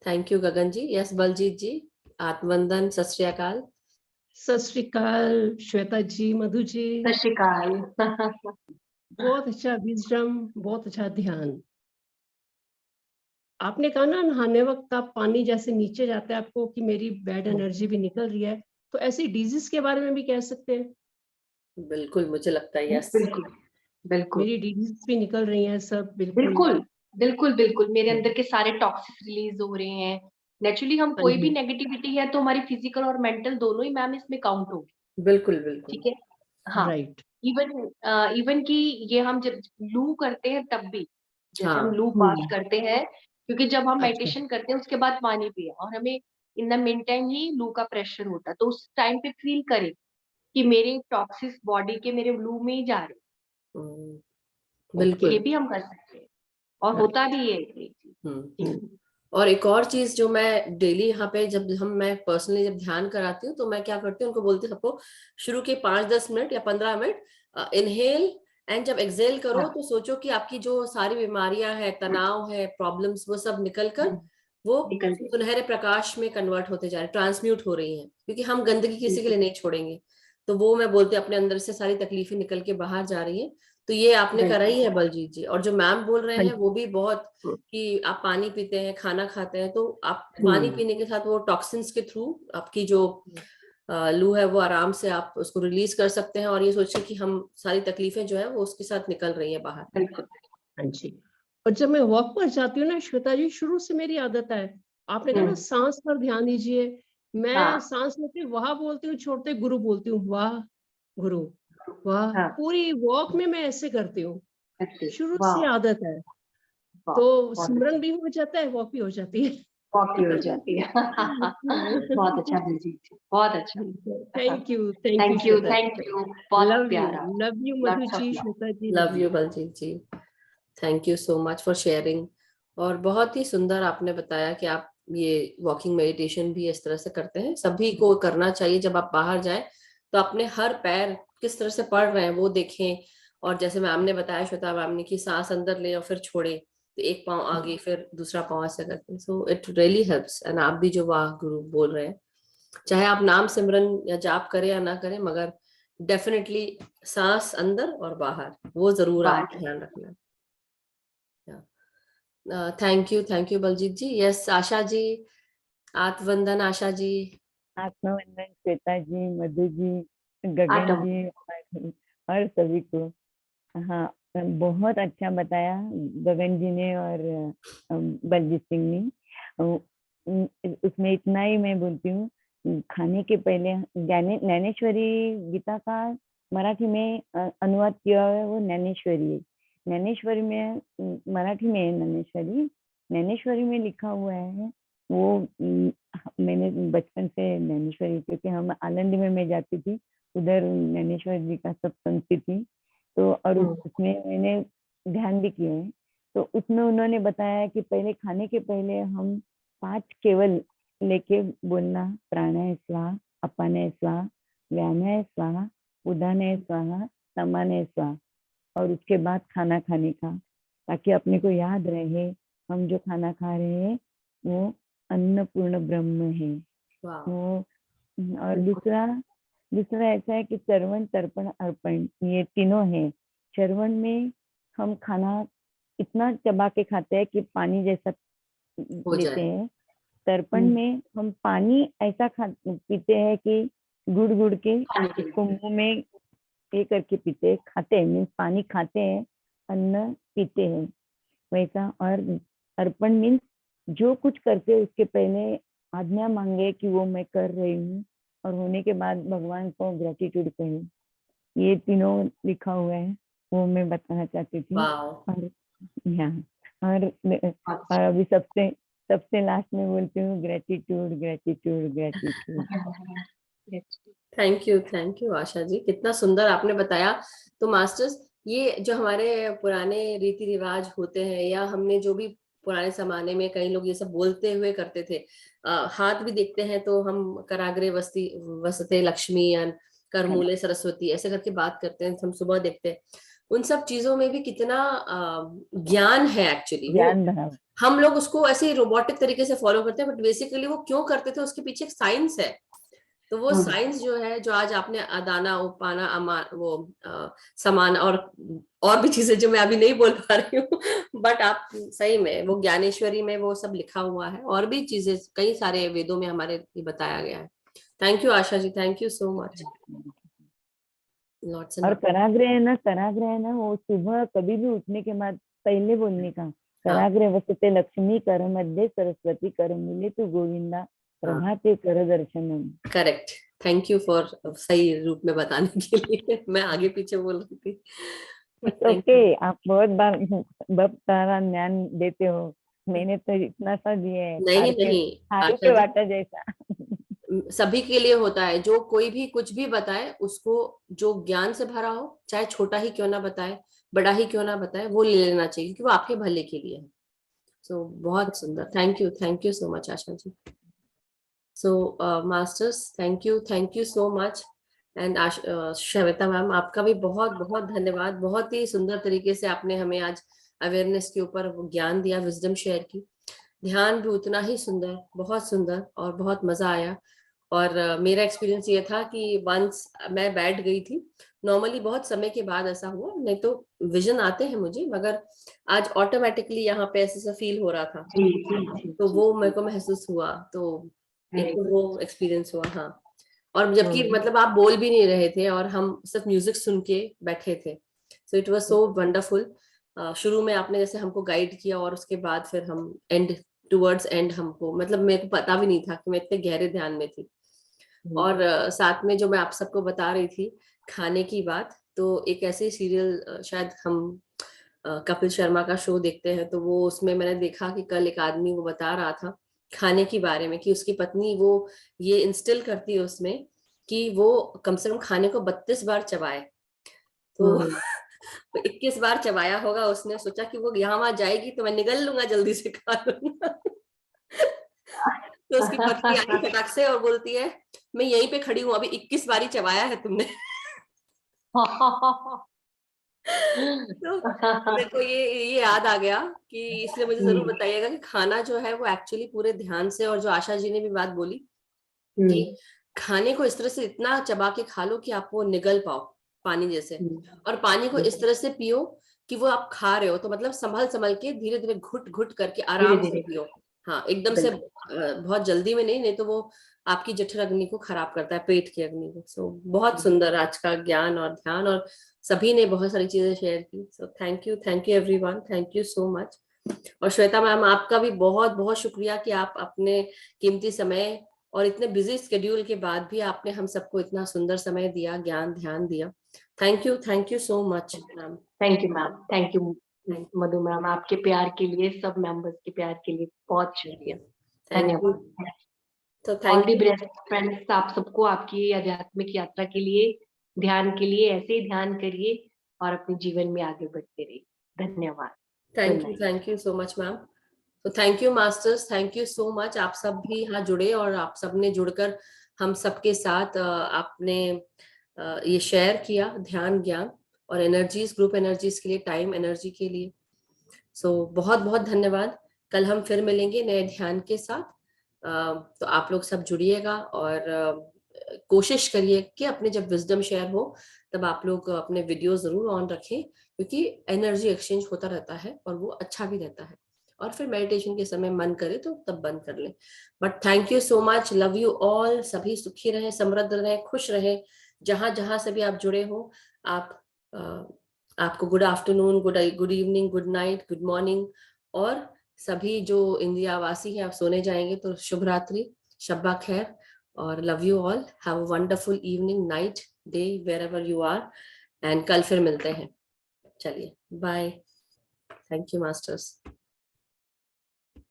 thank you Gagan ji. Yes Baljeet ji, आत्मवंदन, सत श्री अकाल. सत श्री अकाल श्वेता जी, मधु जी. सत श्री अकाल. बहुत अच्छा विजडम, बहुत अच्छा ध्यान. आपने कहा ना, नहाने वक्त आप पानी जैसे नीचे जाता है आपको कि मेरी बैड एनर्जी भी निकल रही है, तो ऐसी डिजीज के बारे में भी कह सकते हैं. बिल्कुल, मुझे लगता है यस. बिल्कुल बिल्कुल मेरी डिजीज भी निकल रही हैं सब. बिल्कुल बिल्कुल बिल्कुल बिल्कुल मेरे अंदर के सारे टॉक्सिक्स रिलीज हो रहे हैं. नेचुरली हम कोई भी नेगेटिविटी है तो हमारी फिजिकल और मेंटल दोनों ही मैम इसमें काउंट होगी. बिल्कुल बिल्कुल. ठीक है. हाँ. राइट. इवन कि ये हम जब लू करते हैं तब भी, जैसे हम हाँ. लू पास करते हैं, क्योंकि जब हम अच्छा. मेडिटेशन करते हैं उसके बाद पानी पिए और हमें इन द मेन टाइम ही लू का प्रेशर होता है, तो उस टाइम पे फील करें कि मेरे टॉक्सिस बॉडी के मेरे लू में ही जा रहे हैं. हम्म, ये बिल्कुल. भी हम कर सकते हैं और होता भी है ये चीज. और एक और चीज जो मैं डेली यहाँ पे, जब मैं पर्सनली जब ध्यान कराती हूँ, तो मैं क्या करती हूँ, उनको बोलती हूँ सबको, शुरू के 5-10 मिनट या 15 मिनट इनहेल, एंड जब एक्सेल करो तो सोचो कि आपकी जो सारी बीमारियां हैं, तनाव है, प्रॉब्लम्स, वो सब निकल कर वो सुनहरे प्रकाश में कन्वर्ट होते जा रहे, ट्रांसम्यूट हो रही हैं, क्योंकि हम गंदगी किसी के लिए नहीं छोड़ेंगे. तो वो मैं बोलती हूँ, अपने अंदर से सारी तकलीफें निकल के बाहर जा रही हैं. तो ये आपने करा ही है बलजीत जी. और जो मैम बोल रहे हैं वो भी बहुत, कि आप पानी पीते हैं, खाना खाते हैं, तो आप पानी पीने के साथ वो टॉक्सिन्स के थ्रू आपकी जो लू है वो आराम से आप उसको रिलीज कर सकते हैं, और ये सोचिए कि हम सारी तकलीफें जो है वो उसके साथ निकल रही है बाहर. बिल्कुल. हाँ जी. और जब मैं वॉक पर जाती हूँ ना श्वेता जी, शुरू से मेरी आदत है, आपने कहा ना सांस पर ध्यान दीजिए, मैं सांस लेते वाह बोलती हूँ, छोड़ते गुरु बोलती हूँ, वाह गुरु वाह. पूरी वॉक में मैं ऐसे करती हूँ, शुरू से आदत है. तो सिमरन भी हो जाता है, वॉक भी हो जाती है. वॉक भी हो जाती है. बहुत अच्छा बलजीत जी, बहुत अच्छा. Thank you. Thank you. बहुत प्यारा. Love you Madhu ji, Shweta ji. Love you Baljeet ji. Thank you so much for sharing. और बहुत ही सुंदर आपने बताया कि आप ये वॉकिंग मेडिटेशन भी इस तरह से करते हैं. सभी को करना चाहिए. जब आप बाहर जाएं तो अपने हर पैर किस तरह से पड़ रहे हैं वो देखें. और जैसे मैम ने बताया, श्वेता मैम ने, कि सांस अंदर ले और फिर छोड़े, तो एक पाँव आगे फिर दूसरा पाँव ऐसे करते हैं. So it really helps. And आप भी जो वाह गुरु बोल रहे हैं, चाहे आप नाम सिमरन या जाप करें या ना करें, मगर डेफिनेटली सांस अंदर और बाहर वो जरूर आप ध्यान रखना. Thank you Baljeet ji. Yes Asha ji, आत्मवंदन आशा जी. आत्मवंदन श्वेता जी, मधु जी, गगन जी और सभी को. हाँ, बहुत अच्छा बताया गगन जी ने और बलजीत सिंह ने. उसमें इतना ही मैं बोलती हूँ, खाने के पहले ज्ञानेश्वरी गीता का मराठी में अनुवाद किया है, वो ज्ञानेश्वरी है. ज्ञानेश्वरी में मराठी में ज्ञानेश्वरी में लिखा हुआ है वो. मैंने बचपन से ज्ञानेश्वरी, क्योंकि हम आनंद में मैं जाती थी, उधर ज्ञानेश्वर जी का सब सुनती थी, तो और उसमें मैंने ध्यान भी किया है. तो उसमें उन्होंने बताया कि पहले खाने के पहले हम 5 केवल लेके बोलना, प्राणाय स्वाहा, अपानाय स्वाहा, व्यानाय स्वाहा, उदानाय स्वाहा, समानाय स्वाहा, और उसके बाद खाना खाने का, ताकि अपने को याद रहे हम जो खाना खा रहे हैं वो अन्नपूर्ण ब्रह्म है वो. और दूसरा ऐसा है कि श्रवण, तर्पण, अर्पण, ये तीनों है. श्रवण में हम खाना इतना चबा के खाते हैं कि पानी जैसा लेते हैं. तर्पण में हम पानी ऐसा पीते हैं कि गुड़ के उसको मुंह में ये करके पीते, खाते हैं, मीन्स पानी खाते हैं, अन्न पीते हैं वैसा। और अर्पण मीन्स जो कुछ करते उसके पहले आज्ञा मांगे कि वो मैं कर रही हूँ, और होने के बाद भगवान को ग्रेटिट्यूड कहे। ये तीनों लिखा हुआ है, वो मैं बताना चाहती थी। और यहाँ और अभी सबसे लास्ट में बोलती हूँ gratitude gratitude gratitude. Thank you Asha ji, कितना सुंदर आपने बताया। तो मास्टर्स, ये जो हमारे पुराने रीति रिवाज होते हैं, या हमने जो भी पुराने जमाने में कई लोग ये सब बोलते हुए करते थे, हाथ भी देखते हैं तो हम कराग्रे वसते लक्ष्मी या करमूले सरस्वती ऐसे करके बात करते हैं, हम सुबह देखते हैं। उन सब चीजों में भी कितना ज्ञान है एक्चुअली। हम लोग उसको ऐसे रोबोटिक तरीके से फॉलो करते हैं, बट बेसिकली वो क्यों करते थे उसके पीछे एक साइंस है। तो वो साइंस जो है, जो आज आपने अदाना उपाना समान और भी चीजें जो मैं अभी नहीं बोल पा रही हूँ, बट आप सही में वो ज्ञानेश्वरी में वो सब लिखा हुआ है, और भी चीजें कई सारे वेदों में हमारे बताया गया है। Thank you Asha ji, thank you so much. और कराग्रह है ना, वो सुबह कभी भी उठने के बाद पहले बोलने का, कराग्रह वसते लक्ष्मी कर मध्य सरस्वती कर मूले तू गोविंदा प्रभाते कर दर्शनम। करेक्ट, थैंक यू फॉर सही रूप में बताने के लिए। मैं आगे पीछे बोल रही थी। ओके, आप बहुत सारा ज्ञान देते हो, मैंने तो इतना सा दिया है, नहीं वाटा जैसा सभी के लिए होता है। जो कोई भी कुछ भी बताए, उसको जो ज्ञान से भरा हो, चाहे छोटा ही क्यों ना बताए, बड़ा ही क्यों ना बताए, वो ले लेना चाहिए, क्योंकि वो आपके भले के लिए है। सो बहुत सुंदर, thank you so much Asha ji. So masters, thank you so much. And Shweta ma'am, आपका भी बहुत बहुत धन्यवाद। बहुत ही सुंदर तरीके से आपने हमें आज अवेयरनेस के ऊपर ज्ञान दिया, विजडम शेयर की। ध्यान भी उतना ही सुंदर, बहुत सुंदर, और बहुत मजा आया। और मेरा एक्सपीरियंस ये था कि वंस मैं बैठ गई थी, नॉर्मली बहुत समय के बाद ऐसा हुआ, नहीं तो विजन आते हैं मुझे, मगर आज ऑटोमेटिकली यहाँ पे ऐसा फील हो रहा था, तो वो मेरे को महसूस हुआ। तो एक तो वो एक्सपीरियंस हुआ, हाँ। और जबकि मतलब आप बोल भी नहीं रहे थे, और हम सिर्फ म्यूजिक सुन के बैठे थे। So it was so wonderful. शुरू में आपने जैसे हमको गाइड किया, और उसके बाद फिर हम टुवर्ड्स एंड हमको, मतलब मेरे को पता भी नहीं था कि मैं इतने गहरे ध्यान में थी। और साथ में जो मैं आप सबको बता रही थी खाने की बात, तो एक ऐसे सीरियल, शायद हम कपिल शर्मा का शो देखते हैं, तो वो उसमें मैंने देखा कि कल एक आदमी वो बता रहा था खाने के बारे में, कि उसकी पत्नी वो ये इंस्टिल करती है उसमें कि वो कम से कम खाने को 32 बार चबाए। तो 21 बार चबाया होगा उसने, सोचा कि वो यहाँ वहां जाएगी तो मैं निगल लूंगा, जल्दी से खा लूंगा। तो उसकी पत्नी आई फटाक से और बोलती है, मैं यहीं पे खड़ी हूँ, अभी 21 बारी चबाया है तुमने। तो मेरे को ये याद आ गया कि इसलिए मुझे जरूर बताइएगा कि खाना जो है वो एक्चुअली पूरे ध्यान से, और जो आशा जी ने भी बात बोली कि खाने को इस तरह से इतना चबा के खा लो कि आप वो निगल पाओ पानी जैसे, और पानी को इस तरह से पियो कि वो आप खा रहे हो तो मतलब संभल के धीरे धीरे घुट घुट करके आराम से पियो। हाँ, एकदम से बहुत जल्दी में नहीं तो वो आपकी जठर अग्नि को खराब करता है, पेट की अग्नि को। सो बहुत सुंदर आज का ज्ञान और ध्यान, और सभी ने बहुत सारी चीजें शेयर की। सो thank you everyone, thank you so much. और श्वेता मैम, आपका भी बहुत बहुत शुक्रिया कि आप अपने कीमती समय और इतने बिजी स्केड्यूल के बाद भी आपने हम सबको इतना सुंदर समय दिया, ज्ञान ध्यान दिया। Thank you so much ma'am. Thank you ma'am, thank you Madhu ma'am, आपके प्यार के लिए, सब मेंबर्स के प्यार के लिए बहुत शुक्रिया, धन्यवाद। तो ऑल द बेस्ट फ्रेंड्स, आप सबको आपकी आध्यात्मिक यात्रा के लिए, ध्यान के लिए ऐसे ही ध्यान करिए और अपने जीवन में आगे बढ़ते रहिए। धन्यवाद। Thank you so much ma'am. तो thank you masters, thank you so much. आप सब भी यहाँ जुड़े, और आप सब ने जुड़कर हम सबके साथ आपने ये शेयर किया ध्यान, ज्ञान और एनर्जीज, ग्रुप एनर्जीज के लिए, टाइम एनर्जी के लिए। सो बहुत बहुत धन्यवाद। कल हम फिर मिलेंगे नए ध्यान के साथ। तो आप लोग सब जुड़िएगा, और कोशिश करिए कि अपने जब विजडम शेयर हो तब आप लोग अपने वीडियो जरूर ऑन रखें, क्योंकि एनर्जी एक्सचेंज होता रहता है और वो अच्छा भी रहता है। और फिर मेडिटेशन के समय मन करे तो तब बंद कर लें। But thank you so much, love you all. सभी सुखी रहे, समृद्ध रहे, खुश रहे, जहां जहां से भी आप जुड़े हो। आपको good afternoon, good evening, good night, good morning. और सभी जो इंडिया वासी हैं, आप सोने जाएंगे तो शुभ रात्रि, शब्बा खैर, और love you all. Have a wonderful evening, night, day, wherever you are, and कल फिर मिलते हैं। चलिए बाय। Thank you masters.